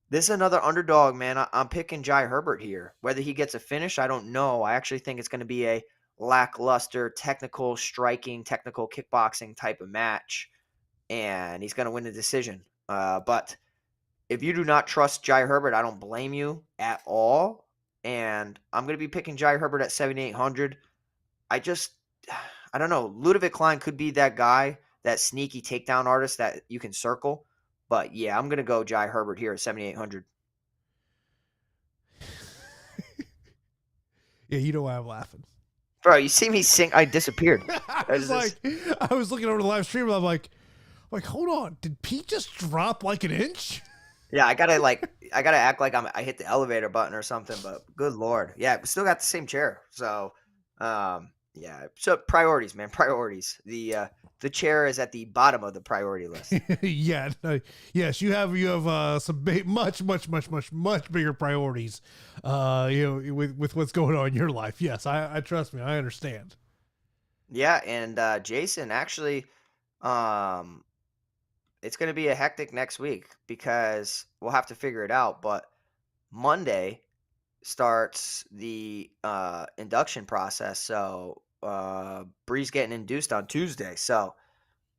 This is another underdog, man. I'm picking Jai Herbert here. Whether he gets a finish, I don't know. I actually think it's going to be a lackluster, technical striking, technical kickboxing type of match, and he's going to win the decision. But if you do not trust Jai Herbert, I don't blame you at all. And I'm going to be picking Jai Herbert at 7,800. I don't know. Ludovic Klein could be that guy, that sneaky takedown artist that you can circle. But yeah, I'm going to go Jai Herbert here at 7,800. Yeah, you know why I'm laughing. Bro, you see me sing? I disappeared. I was looking over the live stream and I'm like, hold on. Did Pete just drop like an inch? Yeah, I gotta act like I hit the elevator button or something, but good Lord. Yeah, we still got the same chair. So, Yeah. So priorities, man, priorities. The chair is at the bottom of the priority list. Yeah, no, yes, you have some much bigger priorities, with what's going on in your life. Yes, I trust me, I understand. Yeah, and Jason, actually, um, it's going to be a hectic next week because we'll have to figure it out. But Monday starts the induction process. So Bree's getting induced on Tuesday. So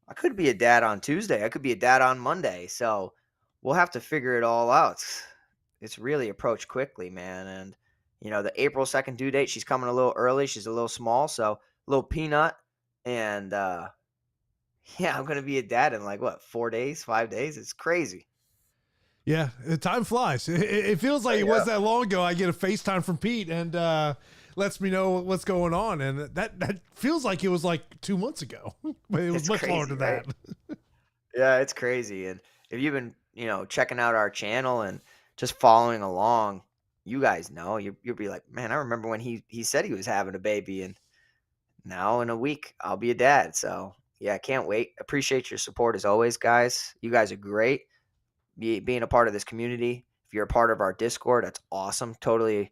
I could be a dad on Tuesday. I could be a dad on Monday. So we'll have to figure it all out. It's really approached quickly, man. And the April 2nd due date, she's coming a little early. She's a little small, so a little peanut. And yeah, I'm gonna be a dad in like what, 4 days, 5 days? It's crazy. Yeah, time flies. It feels like it was Yeah, that long ago. I get a FaceTime from Pete and lets me know what's going on, and that feels like it was like 2 months ago, but it was it's much longer crazy, than right? that. Yeah, it's crazy. And if you've been, checking out our channel and just following along, you guys know you'll be like, man, I remember when he said he was having a baby, and now in a week I'll be a dad. So yeah, I can't wait. Appreciate your support as always, guys. You guys are great. Being a part of this community. If you're a part of our Discord, that's awesome. Totally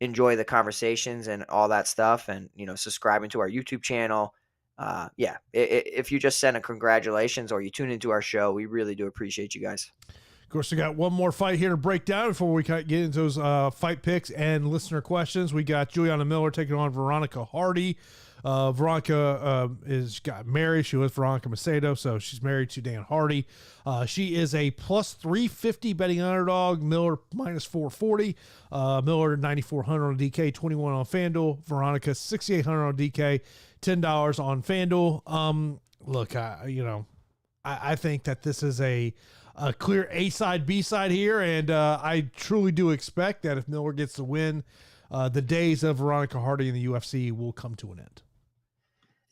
enjoy the conversations and all that stuff, and subscribing to our YouTube channel. Yeah, if you just send a congratulations or you tune into our show, we really do appreciate you guys. Of course, we got one more fight here to break down before we get into those fight picks and listener questions. We got Juliana Miller taking on Veronica Hardy. Veronica got married. She was Veronica Macedo, so she's married to Dan Hardy. She is a plus 350 betting underdog. Miller minus 440. Miller 9,400 on DK, 21 on FanDuel. Veronica 6,800 on DK, $10 on FanDuel. Look, I think that this is a clear A side, B side here, and I truly do expect that if Miller gets the win, the days of Veronica Hardy in the UFC will come to an end.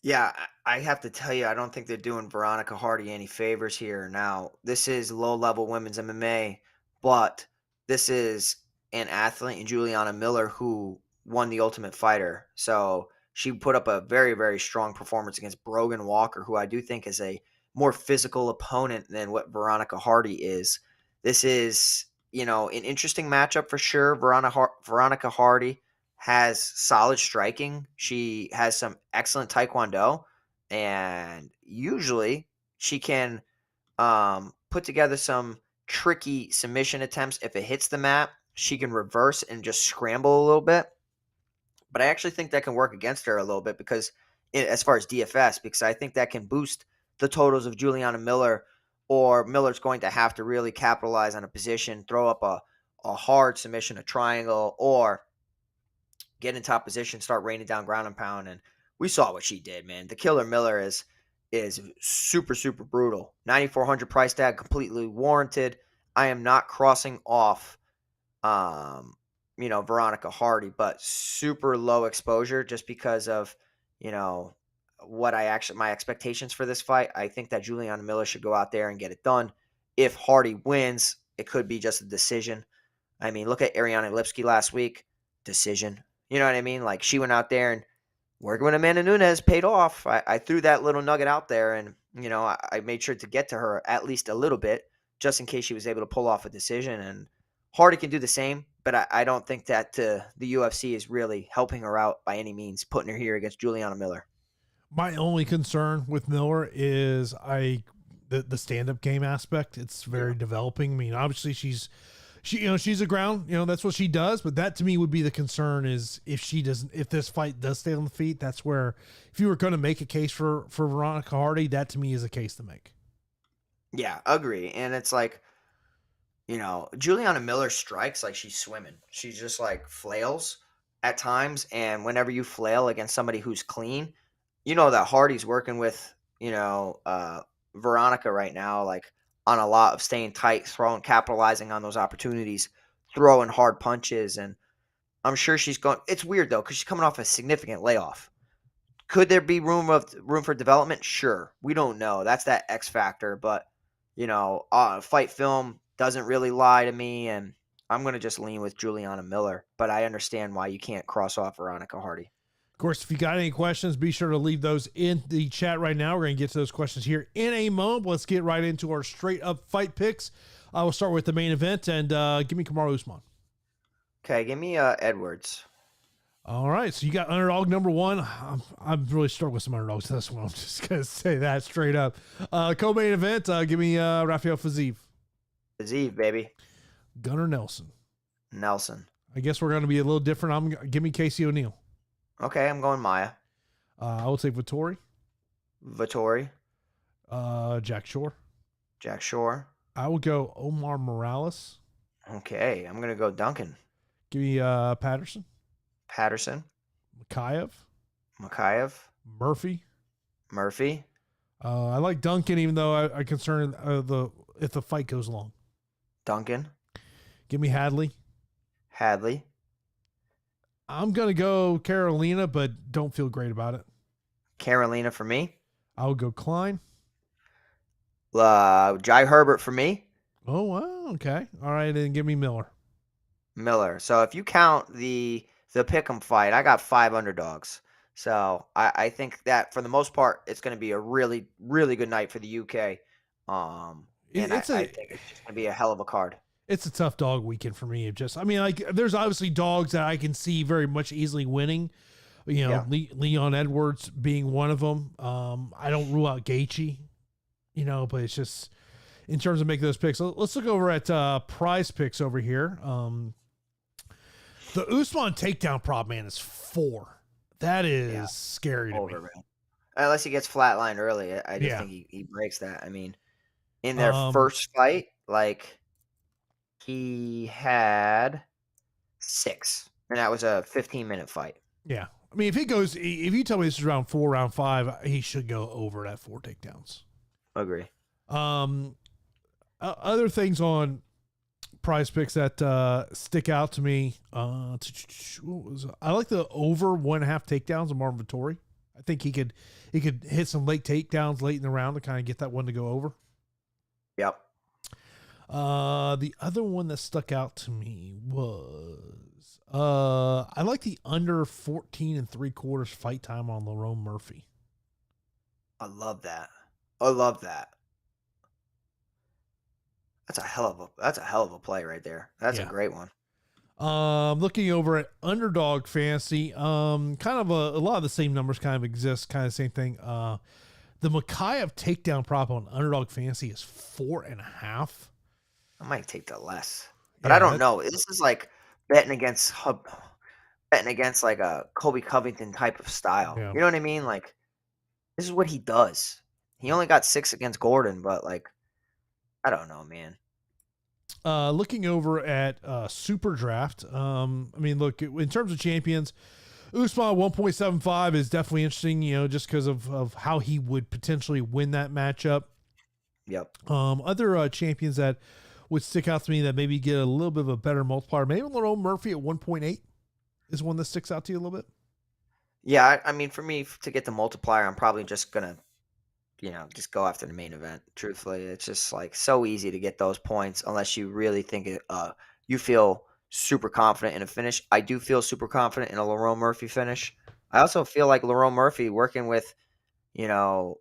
Yeah, I have to tell you, I don't think they're doing Veronica Hardy any favors here. Now, this is low level women's MMA, but this is an athlete in Juliana Miller who won the Ultimate Fighter. So she put up a very, very strong performance against Brogan Walker, who I do think is a more physical opponent than what Veronica Hardy is. This is, an interesting matchup for sure. Veronica Hardy has solid striking. She has some excellent taekwondo, and usually she can put together some tricky submission attempts. If it hits the mat, she can reverse and just scramble a little bit. But I actually think that can work against her a little bit because, as far as DFS, because I think that can boost the totals of Juliana Miller, or Miller's going to have to really capitalize on a position, throw up a hard submission, a triangle, or get in top position, start raining down ground and pound. And we saw what she did, man. The Killer Miller is super, super brutal. 9,400 price tag, completely warranted. I am not crossing off Veronica Hardy, but super low exposure just because of, what my expectations for this fight. I think that Juliana Miller should go out there and get it done. If Hardy wins, it could be just a decision. I mean, look at Ariane Lipski last week. Decision. You know what I mean? Like, she went out there and working with Amanda Nunes paid off. I threw that little nugget out there, and, I made sure to get to her at least a little bit just in case she was able to pull off a decision. And Hardy can do the same, but I don't think that the UFC is really helping her out by any means, putting her here against Juliana Miller. My only concern with Miller is the stand-up game aspect. It's very developing. I mean, obviously she's a ground, that's what she does, but that to me would be the concern is if this fight does stay on the feet, that's where, if you were going to make a case for Veronica Hardy, that to me is a case to make. Yeah, agree. And it's like, Juliana Miller strikes like she's swimming. She just like flails at times. And whenever you flail against somebody who's clean, that Hardy's working with, Veronica right now, like on a lot of staying tight, capitalizing on those opportunities, throwing hard punches. And I'm sure she's going, it's weird though, because she's coming off a significant layoff. Could there be room for development? Sure. We don't know. That's that X factor. But, fight film doesn't really lie to me. And I'm going to just lean with Juliana Miller. But I understand why you can't cross off Veronica Hardy. course, if you got any questions, be sure to leave those in the chat right now. We're going to get to those questions here in a moment. Let's get right into our straight up fight picks. We'll start with the main event, and give me Kamaru Usman. Okay, give me Edwards. All right, so you got underdog number one. I'm really struggling with some underdogs this one. I'm just going to say that straight up. Co-main event, give me Rafael Fiziev. Fiziev, baby. Gunnar Nelson. I guess we're going to be a little different. Give me Casey O'Neill. Okay, I'm going Maia. I will take Vettori. Jack Shore. I will go Omar Morales. Okay, I'm going to go Duncan. Give me Patterson. Mokaev. Murphy. I like Duncan, even though I'm concerned if the fight goes long. Duncan. Give me Hadley. I'm going to go Carolina, but don't feel great about it. Carolina for me. I will go Klein. Jai Herbert for me. Oh, wow. Okay. All right. And give me Miller. So if you count the pick'em fight, I got 5 underdogs. So I think that for the most part, it's going to be a really, really good night for the UK. I think it's just going to be a hell of a card. It's a tough dog weekend for me. There's obviously dogs that I can see very much easily winning. Leon Edwards being one of them. I don't rule out Gaethje, but it's just in terms of making those picks. Let's look over at prize picks over here. The Usman takedown prop, man, is 4. That is scary to me. Man. Unless he gets flatlined early, I just think he breaks that. I mean, in their first fight, he had 6, and that was a 15-minute fight. Yeah. I mean, if you tell me this is round 4, round 5, he should go over that 4 takedowns. Agree. Other things on prize picks that stick out to me. I like the over 1.5 takedowns of Marvin Vettori. I think he could hit some late takedowns late in the round to kind of get that one to go over. Yep. The other one that stuck out to me was I like the under 14 3/4 fight time on Lerone Murphy. I love that. That's a hell of a play right there. That's a great one. Looking over at Underdog Fantasy, kind of a lot of the same numbers kind of exist, kind of same thing. The Mokaev takedown prop on Underdog Fantasy is 4.5. I might take that less, but I don't know. This is like betting against like a Colby Covington type of style. Yeah. You know what I mean? Like, this is what he does. He only got 6 against Gordon, but I don't know, man. Looking over at Super Draft, look, in terms of champions, Usman 1.75 is definitely interesting, just because of how he would potentially win that matchup. Yep. Other champions that would stick out to me that maybe get a little bit of a better multiplier, maybe Lerone Murphy at 1.8 is one that sticks out to you a little bit. Yeah, I mean, for me to get the multiplier, I'm probably just gonna just go after the main event. Truthfully, it's just so easy to get those points unless you really think you feel super confident in a finish. I do feel super confident in a Lerone Murphy finish. I also feel like Lerone Murphy working with Young.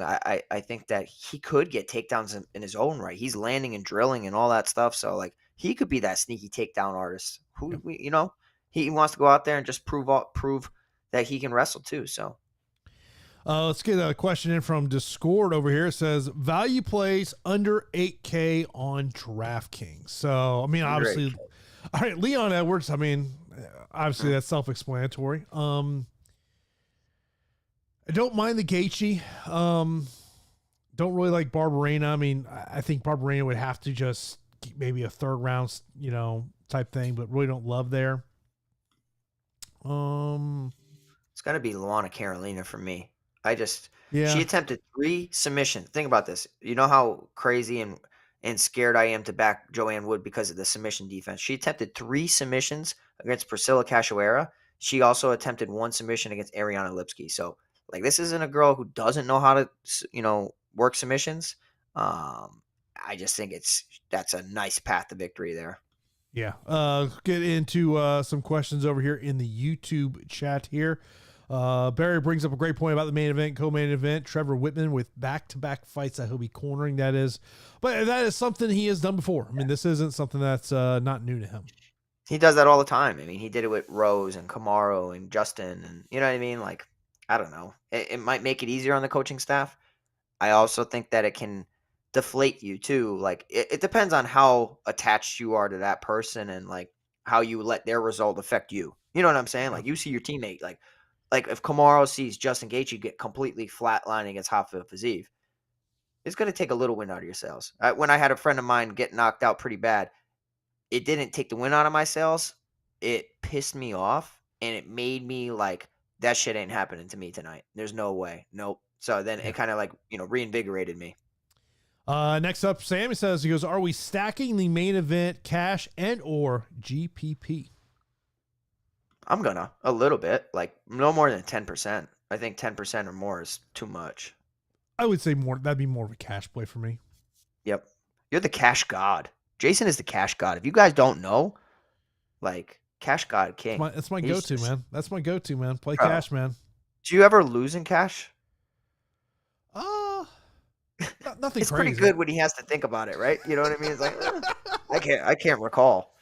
I think that he could get takedowns in his own right. He's landing and drilling and all that stuff. So he could be that sneaky takedown artist who he wants to go out there and just prove that he can wrestle too. So. Let's get a question in from Discord over here. It says value plays under 8K on DraftKings. So, obviously, all right, Leon Edwards. Obviously that's self-explanatory. I don't mind the Gaethje. Don't really like Barberena. I think Barberena would have to just maybe a 3rd round, type thing, but really don't love there. It's got to be Luana Carolina for me. She attempted 3 submissions. Think about this. You know how crazy and scared I am to back Joanne Wood because of the submission defense. She attempted 3 submissions against Priscilla Cachoeira. She also attempted 1 submission against Ariana Lipski. So, this isn't a girl who doesn't know how to, work submissions. I just think that's a nice path to victory there. Yeah. Get into some questions over here in the YouTube chat here. Barry brings up a great point about the main event, co-main event. Trevor Whitman with back-to-back fights that he'll be cornering. That is, but that is something he has done before. I mean, this isn't something that's not new to him. He does that all the time. I mean, he did it with Rose and Kamaru and Justin, and you know what I mean? Like, I don't know. It might make it easier on the coaching staff. I also think that it can deflate you too. Like, it depends on how attached you are to that person and like how you let their result affect you. You know what I'm saying? Like, you see your teammate, like if Kamaru sees Justin Gaethje get completely flatlining against Rafael Fiziev, it's going to take a little wind out of your sails. When I had a friend of mine get knocked out pretty bad, it didn't take the wind out of my sails. It pissed me off, and it made me like, that shit ain't happening to me tonight. There's no way. Nope. So then it kind of like, reinvigorated me. Next up, Sammy says, he goes, are we stacking the main event cash and or GPP? I'm gonna a little bit, like no more than 10%. I think 10% or more is too much. I would say more. That'd be more of a cash play for me. Yep. You're the cash god. Jason is the cash god. If you guys don't know, like, cash god king. That's my go-to, man. That's my go-to, man. Play Bro. cash, man. Do you ever lose in cash? Nothing It's crazy. pretty good when he has to think about it, right? You know what I mean? It's like, I can't recall.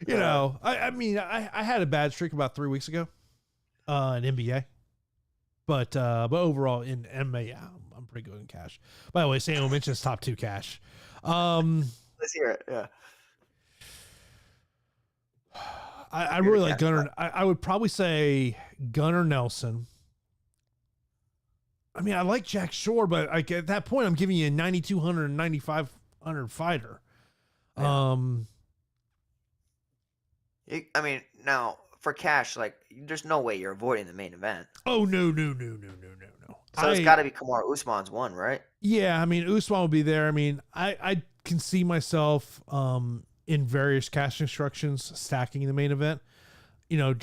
You know, I mean, I had a bad streak about 3 weeks ago in NBA, but overall in MMA, yeah, I'm pretty good in cash. By the way, Samuel mentions top 2 cash. Let's hear it. Yeah. I really like Gunnar. I would probably say Gunnar Nelson. I mean, I like Jack Shore, but like at that point, I'm giving you a 9,200 and 9,500 fighter. Yeah. I mean, now for cash, like, there's no way you're avoiding the main event. Oh no. So it's got to be Kamaru Usman's one, right? Yeah, I mean, Usman will be there. I mean, I can see myself in various cash instructions stacking the main event. You know,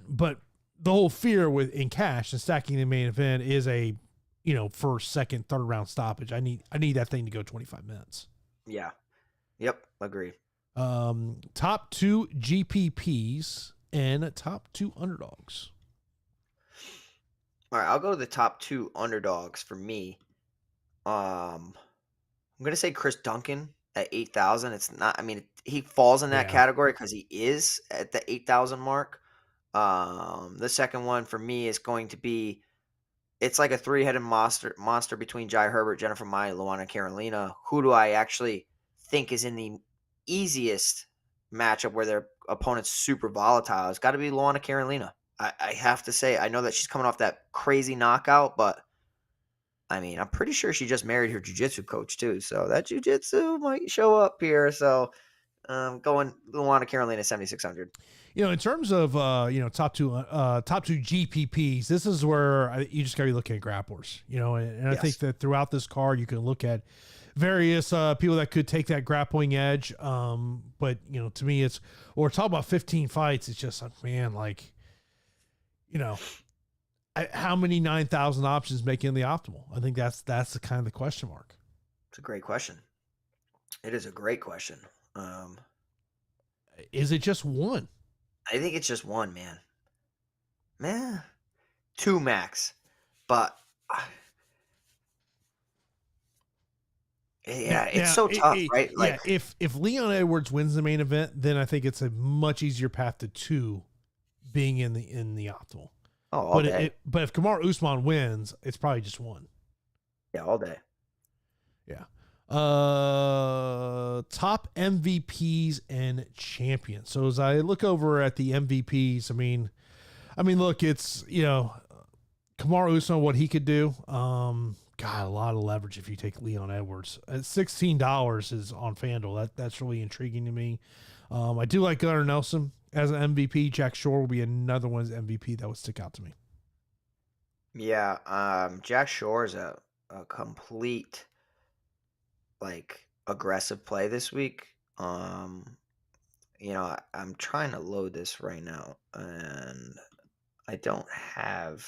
but the whole fear in cash and stacking the main event is a, first, second, third round stoppage. I need that thing to go 25 minutes. Yeah. Yep. Agreed. Top 2 GPPs and top 2 underdogs. All right, I'll go to the top 2 underdogs for me. I'm gonna say Chris Duncan at 8,000. It's not. I mean, he falls in that category because he is at the 8,000 mark. The second one for me is going to be. It's like a 3-headed monster between Jai Herbert, Jennifer Maia, Luana Carolina. Who do I actually think is in the easiest matchup where their opponent's super volatile? It's got to be Luana Carolina. I have to say, I know that she's coming off that crazy knockout, but I mean, I'm pretty sure she just married her jiu-jitsu coach too. So that jiu-jitsu might show up here. So going Luana Carolina 7,600. In terms of top two GPPs, this is where you just got to be looking at grapplers. And I think that throughout this card, you can look at various people that could take that grappling edge. But to me, talk about 15 fights. It's just like, man, like, how many 9,000 options make in the optimal? I think that's the kind of the question mark. It's a great question. It is a great question. Is it just one? I think it's just one, man. 2 max, but it's so tough, right? Like, if Leon Edwards wins the main event, then I think it's a much easier path to 2 being in the optimal. Oh, all day. But if Kamaru Usman wins, it's probably just 1. Yeah, all day. Yeah. Top MVPs and champions. So as I look over at the MVPs, I mean, look, it's, Kamaru Usman, what he could do. God, a lot of leverage if you take Leon Edwards. At $16 is on FanDuel. That's really intriguing to me. I do like Gunnar Nelson as an MVP. Jack Shore will be another one's MVP that would stick out to me. Yeah, Jack Shore is a complete, like, aggressive play this week. I'm trying to load this right now, and I don't have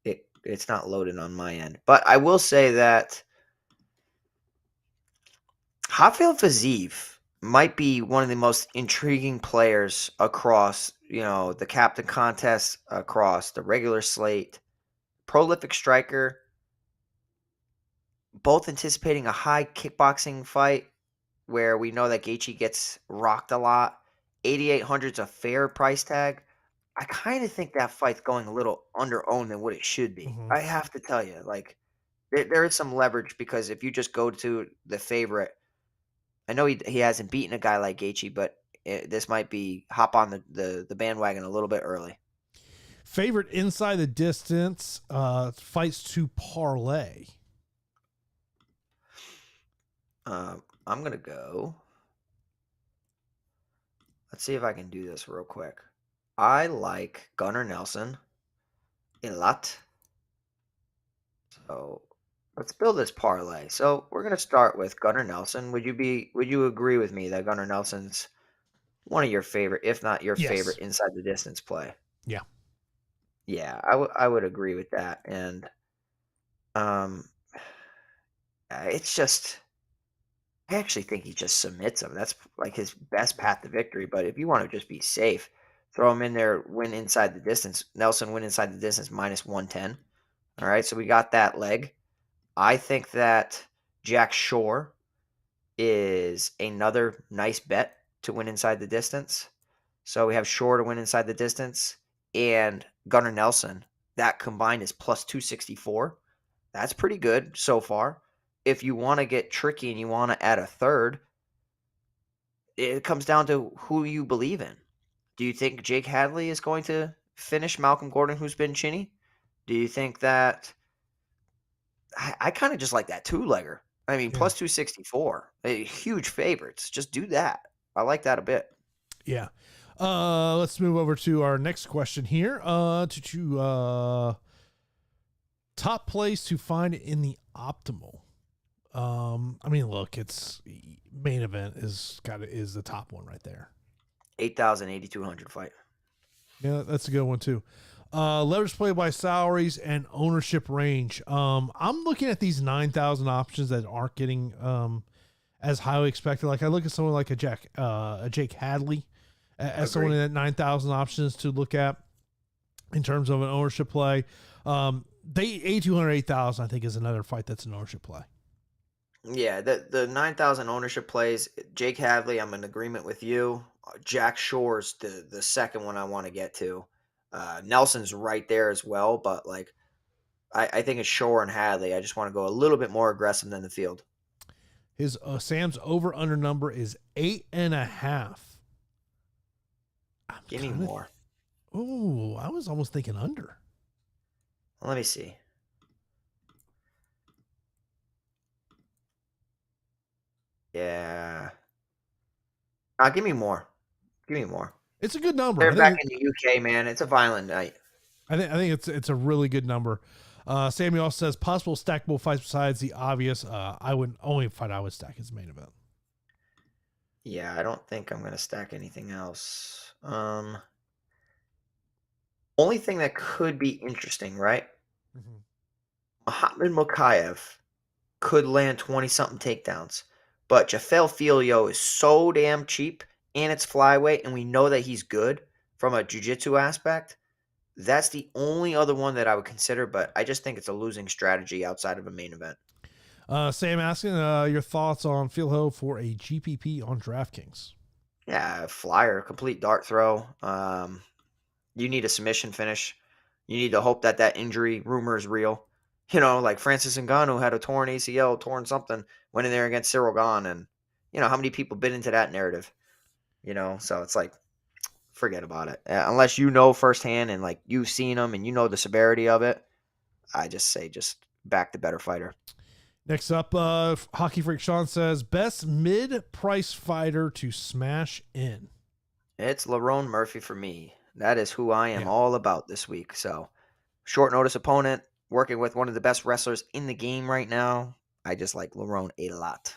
it. It's not loaded on my end, but I will say that Rafael Fiziev might be one of the most intriguing players across, the captain contest, across the regular slate. Prolific striker, both anticipating a high kickboxing fight where we know that Gaethje gets rocked a lot. 8,800 is a fair price tag. I kind of think that fight's going a little under-owned than what it should be. Mhm. I have to tell you, like, there is some leverage because if you just go to the favorite, I know he hasn't beaten a guy like Gaethje, but this might be hop on the bandwagon a little bit early. Favorite inside the distance fights to parlay. I'm going to go. Let's see if I can do this real quick. I like Gunnar Nelson a lot. So let's build this parlay. So we're going to start with Gunnar Nelson. Would you agree with me that Gunnar Nelson's one of your favorite, if not your favorite, inside the distance play? Yeah. Yeah, I would agree with that. And it's just, I actually think he just submits him. That's like his best path to victory. But if you want to just be safe, throw him in there, win inside the distance. Nelson win inside the distance minus 110. All right, so we got that leg. I think that Jack Shore is another nice bet to win inside the distance. So we have Shore to win inside the distance and Gunnar Nelson. That combined is plus 264. That's pretty good so far. If you want to get tricky and you want to add a third, it comes down to who you believe in. Do you think Jake Hadley is going to finish Malcolm Gordon, who's been chinny? Do you think that I kind of just like that two-legger? I mean, plus 264, huge favorites. Just do that. I like that a bit. Yeah. Let's move over to our next question here. Top place to find in the optimal. I mean, look, it's main event is the top one right there. 8,000, 8,200 fight. Yeah, that's a good one too. Leverage play by salaries and ownership range. I'm looking at these 9,000 options that aren't getting as highly expected. Like I look at someone like a Jake Hadley as someone in that 9,000 options to look at in terms of an ownership play. They 8,200, 8,000 I think is another fight that's an ownership play. Yeah, the 9,000 ownership plays. Jake Hadley, I'm in agreement with you. Jack Shore's the second one I want to get to. Nelson's right there as well, but like I think it's Shore and Hadley. I just want to go a little bit more aggressive than the field. His Sam's over under number is 8.5. Give me more. Oh, I was almost thinking under. Let me see. Yeah. Give me more. Give me more. It's a good number. They're back in the UK, man. It's a violent night. I think it's a really good number. Samuel also says possible stackable fights besides the obvious. Only fight I would stack is main event. Yeah, I don't think I'm gonna stack anything else. Only thing that could be interesting, right? Muhammad Mokaev could land 20-something takedowns, but Jafel Filho is so damn cheap, and it's flyweight, and we know that he's good from a jiu-jitsu aspect. That's the only other one that I would consider, but I just think it's a losing strategy outside of a main event. Sam asking your thoughts on Filho for a GPP on DraftKings. Yeah, flyer, complete dart throw. You need a submission finish. You need to hope that injury rumor is real. Like Francis Ngannou had a torn ACL, torn something, went in there against Cyril Gane, and how many people bit into that narrative? So it's like, forget about it. Unless you know firsthand and like you've seen them and you know the severity of it, I just say just back the better fighter. Next up, Hockey Freak Sean says best mid-price fighter to smash in. It's Lerone Murphy for me. That is who I am all about this week. So short notice opponent, working with one of the best wrestlers in the game right now. I just like Lerone a lot.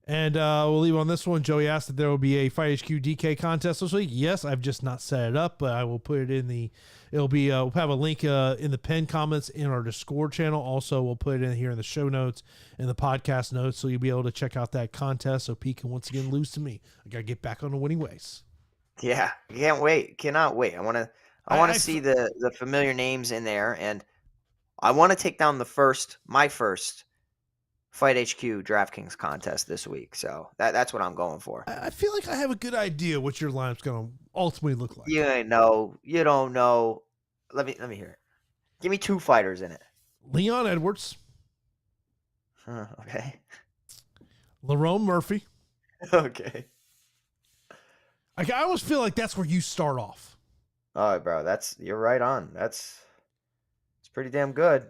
And we'll leave on this one. Joey asked if there will be a Fight HQ DK contest this week. Yes, I've just not set it up, but I will put it in the. It'll be. We'll have a link in the pinned comments in our Discord channel. Also, we'll put it in here in the show notes and the podcast notes, so you'll be able to check out that contest. So Pete can once again lose to me. I gotta get back on the winning ways. Yeah, can't wait. Cannot wait. I want to see the familiar names in there, and I want to take down my first Fight HQ DraftKings contest this week. So that's what I'm going for. I feel like I have a good idea what your lineup's going to ultimately look like. You ain't know. You don't know. Let me hear it. Give me 2 fighters in it. Leon Edwards. Okay. Lerone Murphy. Okay. I always feel like that's where you start off. All right, bro. You're right on. It's pretty damn good.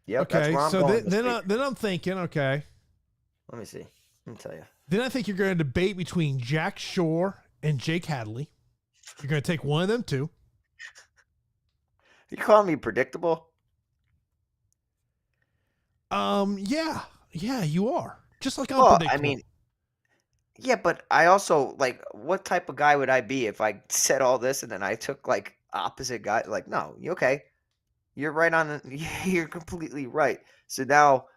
Yep, okay, that's so where I'm then I'm thinking, okay. Let me see. Let me tell you. Then I think you're going to debate between Jack Shore and Jake Hadley. You're going to take one of them two. You calling me predictable? Yeah, you are. Just like I'm Well, predictable. I mean, yeah, but I also what type of guy would I be if I said all this and then I took opposite guy? No, you okay? You're right on. You're completely right. So now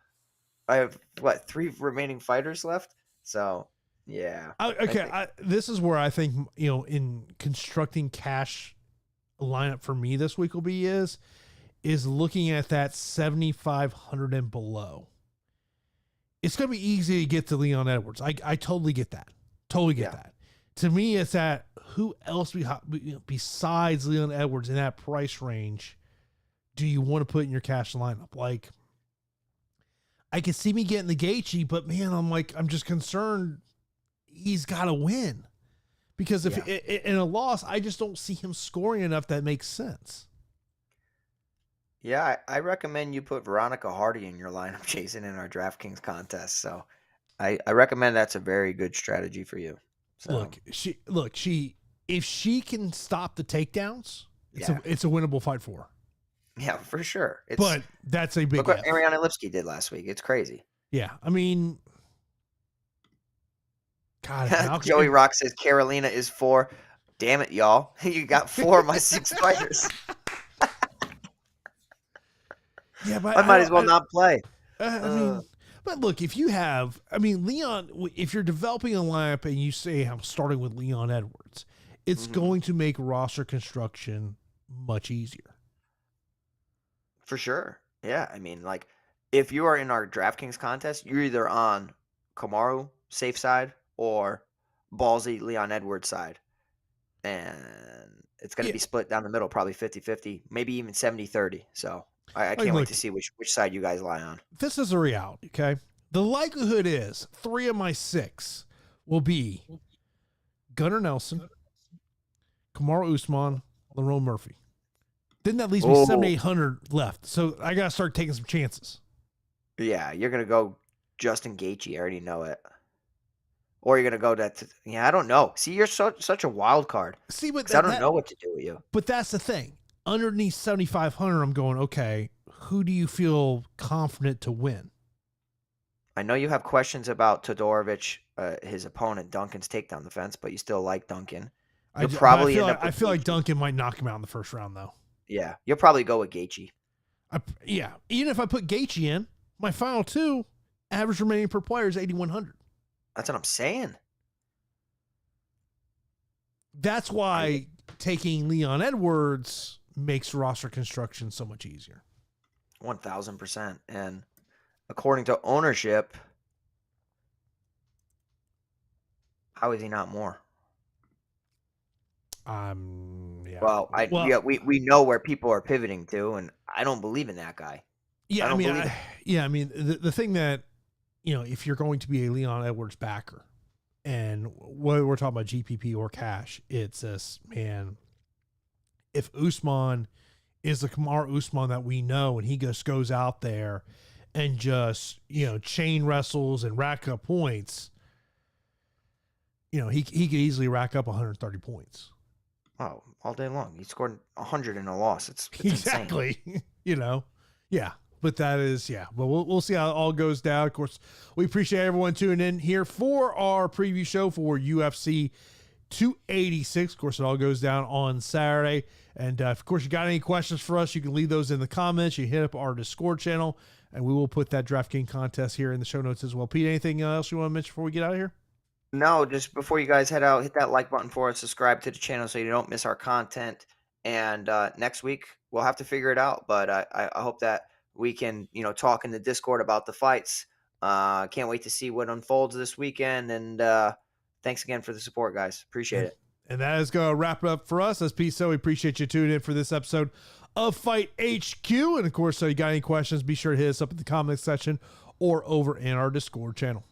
I have 3 remaining fighters left. So yeah. This is where I think in constructing cash lineup for me this week will be is looking at that 7,500 and below. It's gonna be easy to get to Leon Edwards. I totally get that. Totally get that. To me, it's that who else besides Leon Edwards in that price range do you want to put in your cash lineup? Like, I can see me getting the Gaethje, but man, I'm just concerned he's got to win because if in a loss, I just don't see him scoring enough that makes sense. Yeah, I recommend you put Veronica Hardy in your lineup, Jason, in our DraftKings contest. So I recommend that's a very good strategy for you. So. Look, if she can stop the takedowns, it's a winnable fight for her. Yeah, for sure. But that's a big. Look what Ariana Lipsky did last week. It's crazy. Yeah, I mean, God. Joey Rock says Carolina is 4. Damn it, y'all! You got 4 of my 6 fighters. Yeah, but I might as well not play. But look, if you have, Leon, if you're developing a lineup and you say I'm starting with Leon Edwards, it's going to make roster construction much easier. For sure. Yeah. If you are in our DraftKings contest, you're either on Kamaru safe side or ballsy Leon Edwards side. And it's going to be split down the middle, probably 50-50, maybe even 70-30. So I can't wait to see which side you guys lie on. This is a reality, okay? The likelihood is 3 of my 6 will be Gunnar Nelson, Kamaru Usman, Lerone Murphy. Then that leaves me 7,800 left. So I got to start taking some chances. Yeah, you're going to go Justin Gaethje. I already know it. Or you're going to go that. I don't know. See, you're such a wild card. See, but I don't know what to do with you. But that's the thing. Underneath 7,500, I'm going, okay, who do you feel confident to win? I know you have questions about Todorovic, his opponent, Duncan's takedown defense, but you still like Duncan. I feel like Duncan might knock him out in the first round, though. Yeah, you'll probably go with Gaethje. Even if I put Gaethje in, my final 2, average remaining per player is 8,100. That's what I'm saying. That's why taking Leon Edwards makes roster construction so much easier. 1,000%. And according to ownership, how is he not more? Yeah. Well, we know where people are pivoting to, and I don't believe in that guy. Yeah, the thing that, if you're going to be a Leon Edwards backer, and whether we're talking about GPP or cash, it's this, man, if Usman is the Kamaru Usman that we know, and he just goes out there and just, chain wrestles and rack up points, he could easily rack up 130 points. Oh, all day long. He scored 100 in a loss. It's exactly. insane. Yeah. But that is, yeah. But we'll see how it all goes down. Of course, we appreciate everyone tuning in here for our preview show for UFC 286. Of course, it all goes down on Saturday. And of course, you got any questions for us, you can leave those in the comments. You hit up our Discord channel, and we will put that DraftKings contest here in the show notes as well. Pete, anything else you want to mention before we get out of here? No, just before you guys head out, hit that like button for us, subscribe to the channel so you don't miss our content. And next week, we'll have to figure it out. But I hope that we can, talk in the Discord about the fights. Can't wait to see what unfolds this weekend. And thanks again for the support, guys. Appreciate it. And that is going to wrap it up for us. As Pete said, we appreciate you tuning in for this episode of Fight HQ. And of course, so you got any questions, be sure to hit us up in the comments section or over in our Discord channel.